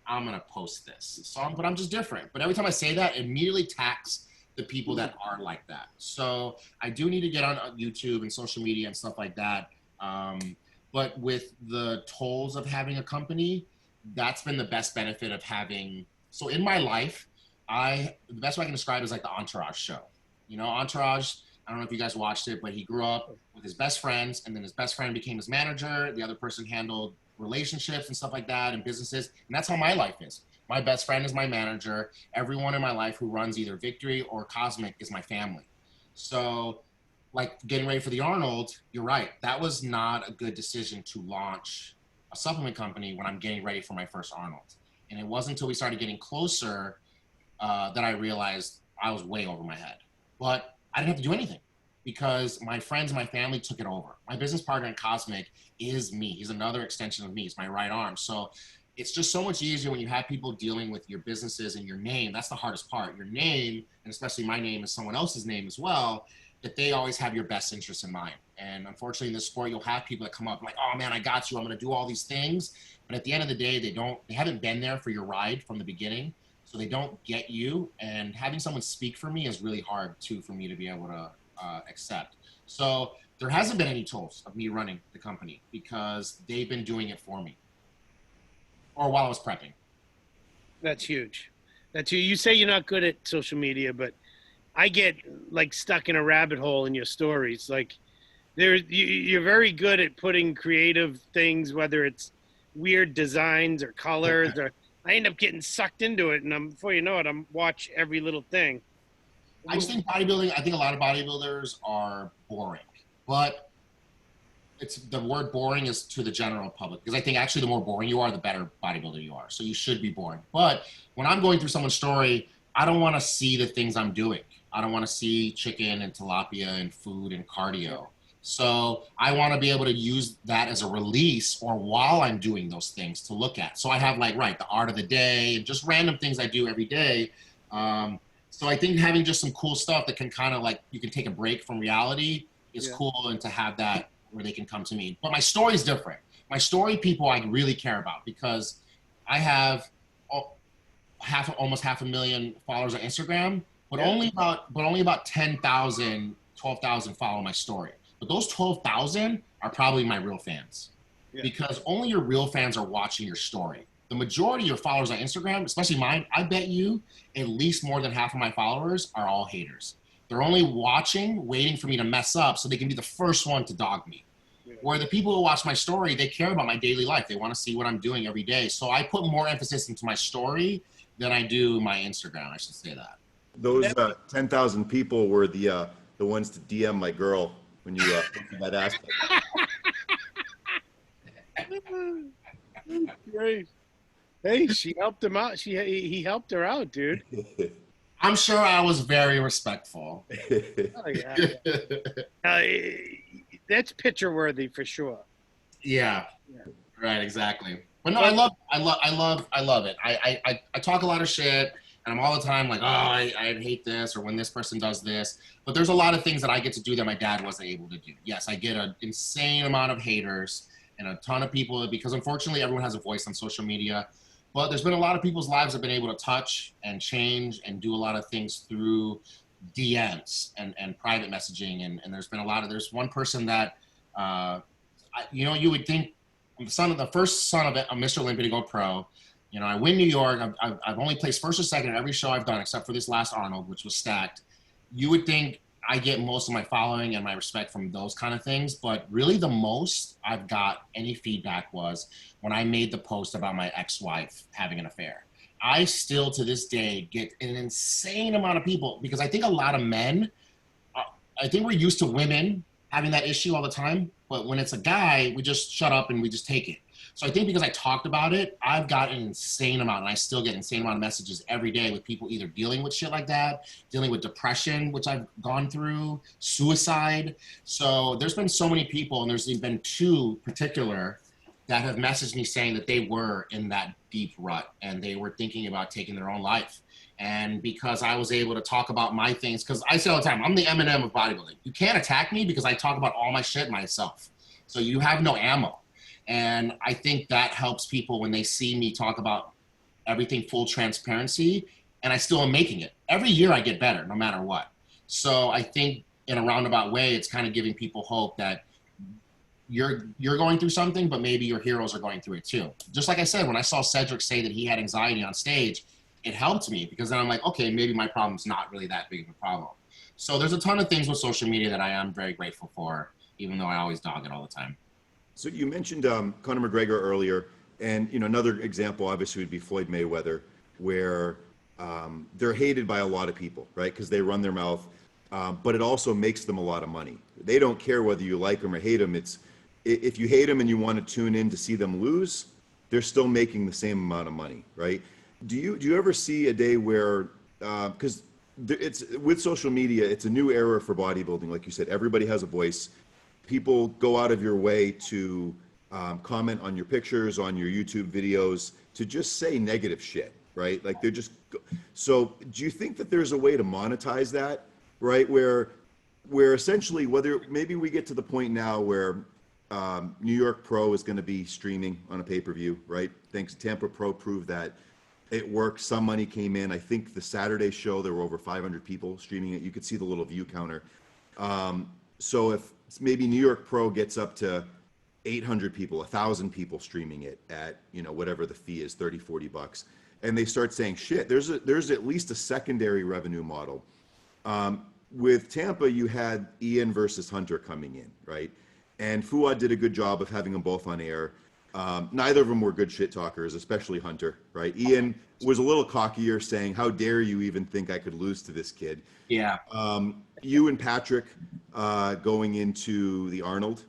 I'm going to post this. So, but I'm just different. But every time I say that, it immediately attacks the people that are like that. So I do need to get on YouTube and social media and stuff like that. But with the tolls of having a company, that's been the best benefit of having. So in my life, the best way I can describe it is like the Entourage show. You know, Entourage, I don't know if you guys watched it, but he grew up with his best friends, and then his best friend became his manager. The other person handled relationships and stuff like that and businesses. And that's how my life is. My best friend is my manager. Everyone in my life who runs either Victory or Cosmic is my family. So like getting ready for the Arnold, you're right. That was not a good decision to launch a supplement company when I'm getting ready for my first Arnold. And it wasn't until we started getting closer that I realized I was way over my head. But I didn't have to do anything because my friends and my family took it over. My business partner in Cosmic is me. He's another extension of me. He's my right arm. So it's just so much easier when you have people dealing with your businesses and your name. That's the hardest part. Your name, and especially my name is someone else's name as well, that they always have your best interests in mind. And unfortunately in this sport, you'll have people that come up like, oh man, I got you. I'm going to do all these things. But at the end of the day, they haven't been there for your ride from the beginning. So they don't get you. And having someone speak for me is really hard too, for me to be able to accept. So there hasn't been any tolls of me running the company because they've been doing it for me. Or while I was prepping. That's huge. That's huge. You say you're not good at social media, but I get like stuck in a rabbit hole in your stories. Like you're very good at putting creative things, whether it's weird designs or colors, or I end up getting sucked into it. And before you know it, I'm watch every little thing. I just think bodybuilding, I think a lot of bodybuilders are boring, but the word boring is to the general public, because I think actually the more boring you are, the better bodybuilder you are. So you should be boring. But when I'm going through someone's story, I don't want to see the things I'm doing. I don't want to see chicken and tilapia and food and cardio. So I want to be able to use that as a release or while I'm doing those things to look at. So I have like, the art of the day and just random things I do every day. So I think having just some cool stuff that can kind of like, you can take a break from reality is cool, and to have that where they can come to me. But my story is different. My story, people I really care about, because I have almost 500,000 followers on Instagram, but only about 10,000, 12,000 follow my story. But those 12,000 are probably my real fans, because only your real fans are watching your story. The majority of your followers on Instagram, especially mine, I bet you at least more than half of my followers are all haters. They're only watching, waiting for me to mess up so they can be the first one to dog me. Where the people who watch my story, they care about my daily life. They want to see what I'm doing every day. So I put more emphasis into my story than I do my Instagram. I should say that. Those 10,000 people were the ones to DM my girl when you that aspect. Great. Hey, she helped him out. He helped her out, dude. I'm sure I was very respectful. Oh, yeah. That's picture worthy for sure. Yeah. Right. Exactly. But no, I love it. I talk a lot of shit, and I'm all the time like, oh, I hate this, or when this person does this. But there's a lot of things that I get to do that my dad wasn't able to do. Yes, I get an insane amount of haters and a ton of people, because unfortunately everyone has a voice on social media. But there's been a lot of people's lives that have been able to touch and change and do a lot of things through DMs and private messaging. And there's been there's one person that, you would think the first son of Mr. Olympia to go pro, You know, I win New York. I've only placed first or second at every show I've done, except for this last Arnold, which was stacked. You would think I get most of my following and my respect from those kind of things, but really the most I've got any feedback was when I made the post about my ex-wife having an affair. I still to this day get an insane amount of people, because I think a lot of men, I think we're used to women having that issue all the time, but when it's a guy, we just shut up and we just take it. So I think because I talked about it, I've got an insane amount, and I still get an insane amount of messages every day with people either dealing with shit like that, dealing with depression, which I've gone through, suicide. So there's been so many people, and there's been two particular that have messaged me saying that they were in that deep rut and they were thinking about taking their own life. And because I was able to talk about my things, because I say all the time, I'm the Eminem of bodybuilding. You can't attack me because I talk about all my shit myself. So you have no ammo. And I think that helps people when they see me talk about everything full transparency, and I still am making it. Every year I get better, no matter what. So I think in a roundabout way, it's kind of giving people hope that you're going through something, but maybe your heroes are going through it too. Just like I said, when I saw Cedric say that he had anxiety on stage, it helped me, because then I'm like, okay, maybe my problem's not really that big of a problem. So there's a ton of things with social media that I am very grateful for, even though I always dog it all the time. So you mentioned Conor McGregor earlier, and another example obviously would be Floyd Mayweather, where they're hated by a lot of people, right? Because they run their mouth, but it also makes them a lot of money. They don't care whether you like them or hate them. It's if you hate them and you want to tune in to see them lose, they're still making the same amount of money, right? Do you ever see a day where because it's with social media, it's a new era for bodybuilding, like you said, everybody has a voice. People go out of your way to comment on your pictures, on your YouTube videos, to just say negative shit, right? Like they're just, so do you think that there's a way to monetize that, right? Where essentially, whether maybe we get to the point now where New York Pro is going to be streaming on a pay-per-view, right? Thanks, Tampa Pro proved that it worked. Some money came in. I think the Saturday show, there were over 500 people streaming it. You could see the little view counter. So if maybe New York Pro gets up to 800 people, 1,000 people streaming it at, whatever the fee is, 30, 40 bucks. And they start saying, shit, there's at least a secondary revenue model. With Tampa, you had Ian versus Hunter coming in, right? And Fuad did a good job of having them both on air. Neither of them were good shit talkers, especially Hunter, right? Ian was a little cockier, saying, how dare you even think I could lose to this kid? Yeah. You and Patrick going into the Arnold,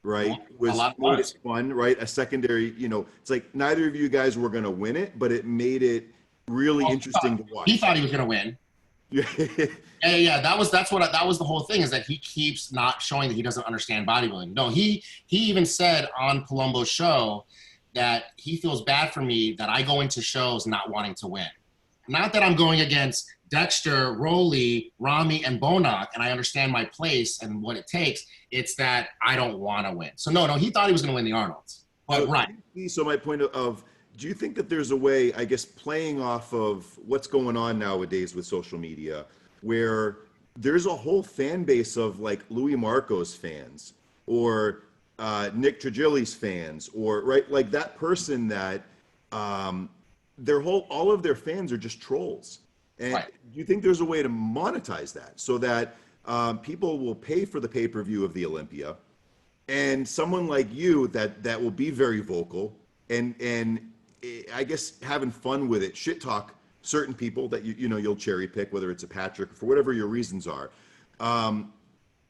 right? A lot made fun. it fun, right? A secondary, it's like neither of you guys were going to win it, but it made it really interesting to watch. He thought he was going to win. Yeah, that was the whole thing, is that he keeps not showing that he doesn't understand bodybuilding. No, he even said on Palumbo's show that he feels bad for me that I go into shows not wanting to win. Not that I'm going against Dexter, Rowley, Rami, and Bonac, and I understand my place and what it takes. It's that I don't want to win. So no, he thought he was going to win the Arnolds. But right. So my point of, do you think that there's a way, I guess, playing off of what's going on nowadays with social media, where there's a whole fan base of like Louis Marco's fans or Nick Trigili's fans, or right, like that person that all of their fans are just trolls. And right. Do you think there's a way to monetize that so that people will pay for the pay-per-view of the Olympia, and someone like you that will be very vocal and I guess having fun with it, shit talk certain people that you'll cherry pick, whether it's a Patrick, for whatever your reasons are,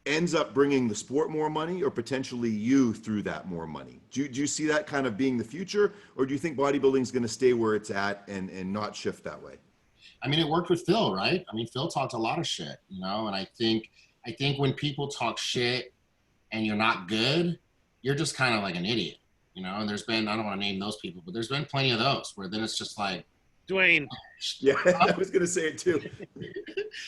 ends up bringing the sport more money, or potentially you through that more money? Do you see that kind of being the future, or do you think bodybuilding is going to stay where it's at and not shift that way? I mean, it worked with Phil, right? I mean, Phil talked a lot of shit, and I think when people talk shit and you're not good, you're just kind of like an idiot, and there's been, I don't want to name those people, but there's been plenty of those where then it's just like, Dwayne. Yeah, I was going to say it too.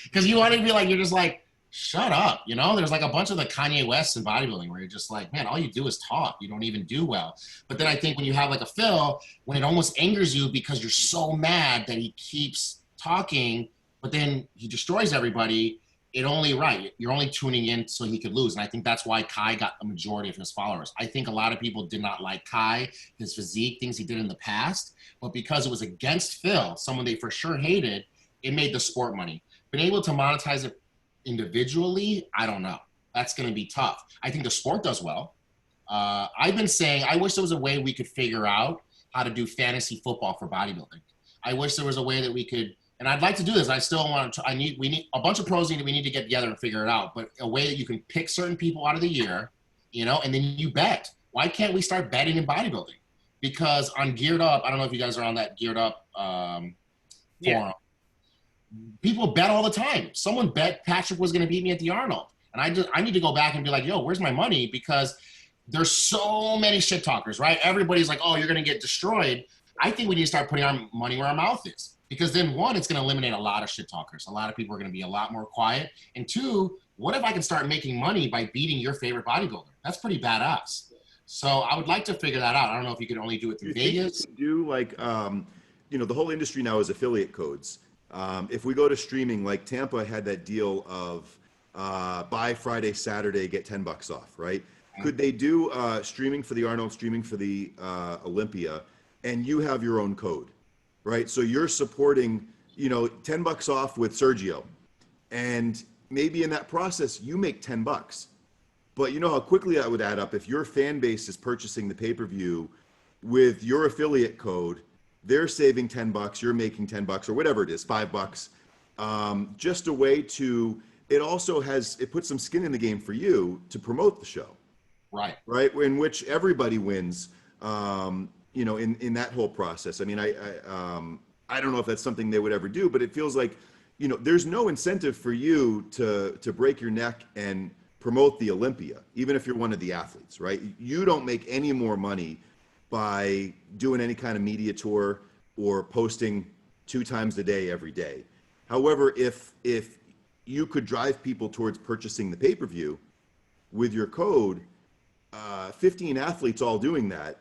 Because you want to be like, you're just like, shut up, There's like a bunch of the Kanye Wests in bodybuilding where you're just like, man, all you do is talk. You don't even do well. But then I think when you have like a Phil, when it almost angers you because you're so mad that he keeps talking, but then he destroys everybody, You're only tuning in so he could lose. And I think that's why Kai got a majority of his followers. I think a lot of people did not like Kai, his physique, things he did in the past, but because it was against Phil, someone they for sure hated, it made the sport money. Being able to monetize it individually, I don't know. That's going to be tough. I think the sport does well. I've been saying, I wish there was a way we could figure out how to do fantasy football for bodybuilding. I wish there was a way that we could, and I'd like to do this. I still want to, we need a bunch of pros we need to get together and figure it out, but a way that you can pick certain people out of the year, you know, and then you bet. Why can't we start betting in bodybuilding? Because on Geared Up, I don't know if you guys are on that Geared Up forum. People bet all the time. Someone bet Patrick was going to beat me at the Arnold. And I need to go back and be like, yo, where's my money? Because there's so many shit talkers, right? Everybody's like, oh, you're going to get destroyed. I think we need to start putting our money where our mouth is. Because then, one, it's going to eliminate a lot of shit talkers. A lot of people are going to be a lot more quiet. And two, what if I can start making money by beating your favorite bodybuilder? That's pretty badass. So I would like to figure that out. I don't know if you could only do it through Vegas. Do like, you know, the whole industry now is affiliate codes. If we go to streaming, like Tampa had that deal of buy Friday, Saturday, get $10 off, right? Could they do streaming for the Arnold, streaming for the Olympia, and you have your own code, right? So you're supporting, you know, $10 off with Sergio, and maybe in that process you make $10. But you know how quickly that would add up if your fan base is purchasing the pay-per-view with your affiliate code. They're saving $10, you're making $10 or whatever it is, $5. Just a way to, it also has, it puts some skin in the game for you to promote the show. Right. Right. In which everybody wins, you know, in that whole process. I mean, I don't know if that's something they would ever do, but it feels like, you know, there's no incentive for you to break your neck and promote the Olympia, even if you're one of the athletes, right? You don't make any more money by doing any kind of media tour or posting 2 times a day every day. However, if you could drive people towards purchasing the pay-per-view with your code, 15 athletes all doing that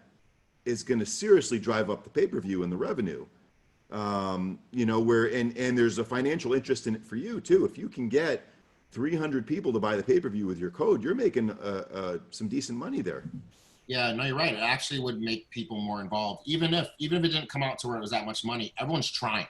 is going to seriously drive up the pay-per-view and the revenue. You know, where and there's a financial interest in it for you too. If you can get 300 people to buy the pay-per-view with your code, you're making some decent money there. Yeah, no, you're right. It actually would make people more involved. Even if it didn't come out to where it was that much money, everyone's trying.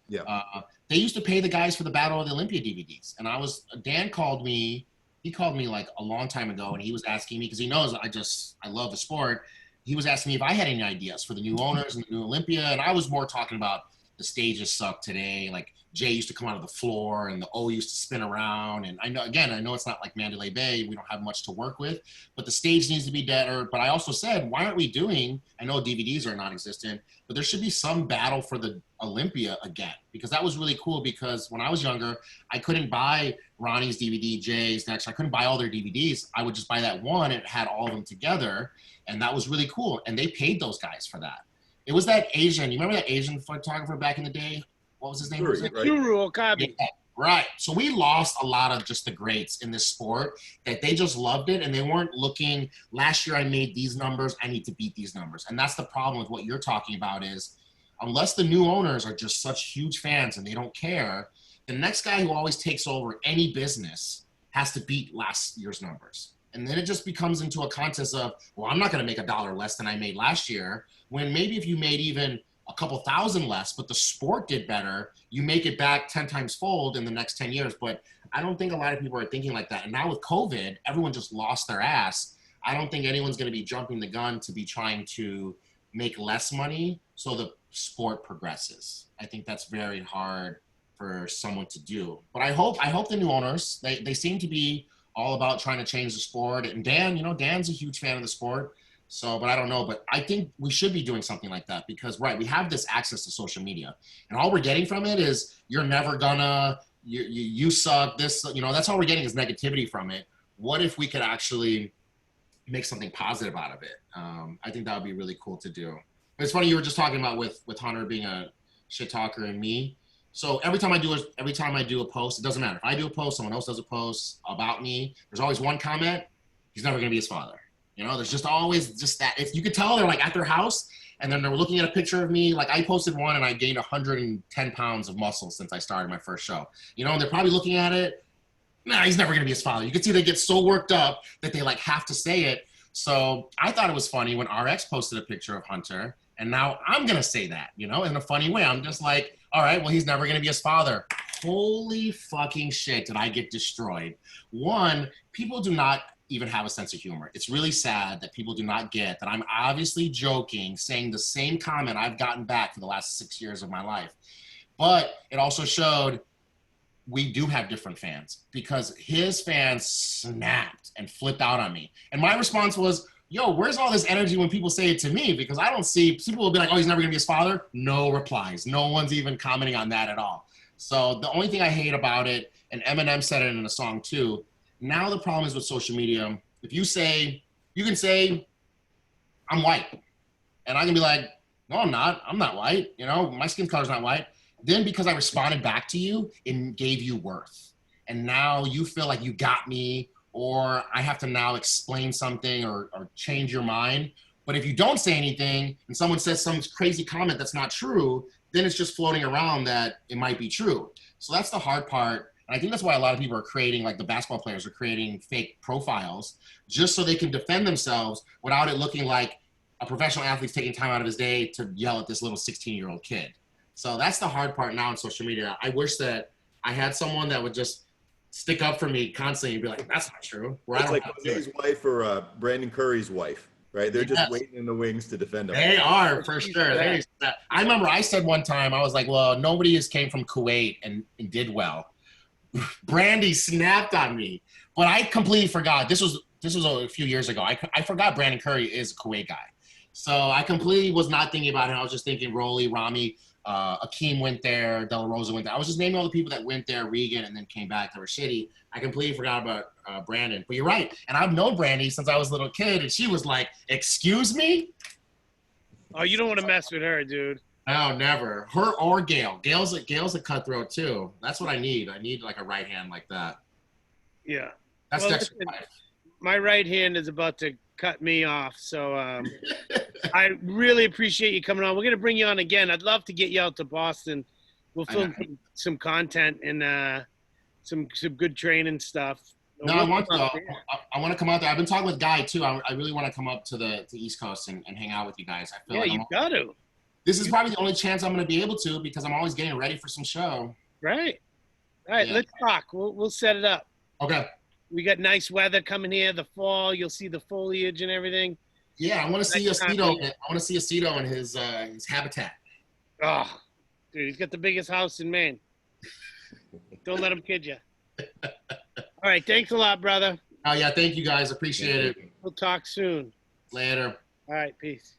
Yeah. They used to pay the guys for the Battle of the Olympia DVDs. And Dan called me, he called me like a long time ago, and he was asking me, because he knows I love the sport. He was asking me if I had any ideas for the new owners and the new Olympia. And I was more talking about the stages suck today. Like Jay used to come out of the floor and the O used to spin around. And I know it's not like Mandalay Bay. We don't have much to work with, but the stage needs to be better. But I also said, why aren't we doing, I know DVDs are non-existent, but there should be some battle for the Olympia again, because that was really cool. Because when I was younger, I couldn't buy Ronnie's DVD, Jay's, Dexter. I couldn't buy all their DVDs. I would just buy that one, and it had all of them together. And that was really cool. And they paid those guys for that. It was that Asian, you remember that Asian photographer back in the day? What was his name? Yuru Okabe. Yeah, right. So we lost a lot of just the greats in this sport, that they just loved it, and they weren't looking, last year I made these numbers, I need to beat these numbers. And that's the problem with what you're talking about is, unless the new owners are just such huge fans and they don't care, the next guy who always takes over any business has to beat last year's numbers. And then it just becomes into a contest of, well, I'm not going to make $1 less than I made last year, when maybe if you made even a couple thousand less, but the sport did better, you make it back 10 times fold in the next 10 years. But I don't think a lot of people are thinking like that. And now with COVID, everyone just lost their ass. I don't think anyone's going to be jumping the gun to be trying to make less money so the sport progresses. I think that's very hard for someone to do. But I hope the new owners, they seem to be all about trying to change the sport. And Dan, Dan's a huge fan of the sport. So, but I don't know, but I think we should be doing something like that because, right, we have this access to social media, and all we're getting from it is you're never gonna, you suck, this, that's all we're getting is negativity from it. What if we could actually make something positive out of it? I think that would be really cool to do. But it's funny, you were just talking about with Hunter being a shit talker and me. So every time I do a post, it doesn't matter. If I do a post, someone else does a post about me, there's always one comment, he's never gonna be his father. There's just always just that. You could tell they're like at their house and then they're looking at a picture of me. Like I posted one and I gained 110 pounds of muscle since I started my first show. And they're probably looking at it nah, he's never going to be his father. You can see they get so worked up that they like have to say it. So I thought it was funny when RX posted a picture of Hunter, and now I'm going to say that, you know, in a funny way. I'm just like, all right, well, he's never going to be his father. Holy fucking shit, did I get destroyed. One, people do not even have a sense of humor. It's really sad that people do not get that I'm obviously joking, saying the same comment I've gotten back for the last 6 years of my life. But it also showed we do have different fans, because his fans snapped and flipped out on me. And my response was, yo, where's all this energy when people say it to me? Because I don't see, people will be like, oh, he's never gonna be his father. No replies. No one's even commenting on that at all. So the only thing I hate about it, and Eminem said it in a song too, now the problem is with social media. If you say, you can say, I'm white. And I can be like, no, I'm not. I'm not white. You know, my skin color's not white. Then because I responded back to you, it gave you worth. And now you feel like you got me, or I have to now explain something or change your mind. But if you don't say anything and someone says some crazy comment that's not true, then it's just floating around that it might be true. So that's the hard part. And I think that's why a lot of people are creating, like the basketball players are creating fake profiles just so they can defend themselves without it looking like a professional athlete's taking time out of his day to yell at this little 16-year-old kid. So that's the hard part now on social media. I wish that I had someone that would just stick up for me constantly and be like, that's not true. It's like Jose's wife or Brandon Curry's wife, right? They're just waiting in the wings to defend him. They are, for sure. I remember I said one time, I was like, well, nobody has came from Kuwait and did well. Brandy snapped on me, but I completely forgot. This was a few years ago. I forgot Brandon Curry is a Kuwait guy. So I completely was not thinking about him. I was just thinking Rolly, Rami, Akeem went there, De La Rosa went there. I was just naming all the people that went there, Regan, and then came back that were shitty. I completely forgot about Brandon. But you're right. And I've known Brandy since I was a little kid, and she was like, excuse me? Oh, you don't want to mess with her, dude. No, never. Her or Gail. Gail's a cutthroat, too. That's what I need. I need, like, a right hand like that. Yeah. That's Dexter's life. My right hand is about to cut me off, so I really appreciate you coming on. We're gonna bring you on again. I'd love to get you out to Boston. We'll film some content and some good training stuff. No, I want to come out there. I've been talking with Guy too. I really want to come up to the East Coast and hang out with you guys. I feel like you got to. This is probably the only chance I'm going to be able to, because I'm always getting ready for some show. Right. All right, let's talk. We'll set it up. Okay. We got nice weather coming here. The fall, you'll see the foliage and everything. Yeah, I want to see Aceto. I want to see Aceto in his habitat. Oh, dude, he's got the biggest house in Maine. Don't let him kid you. All right, thanks a lot, brother. Oh yeah, thank you guys. Appreciate it. We'll talk soon. Later. All right, peace.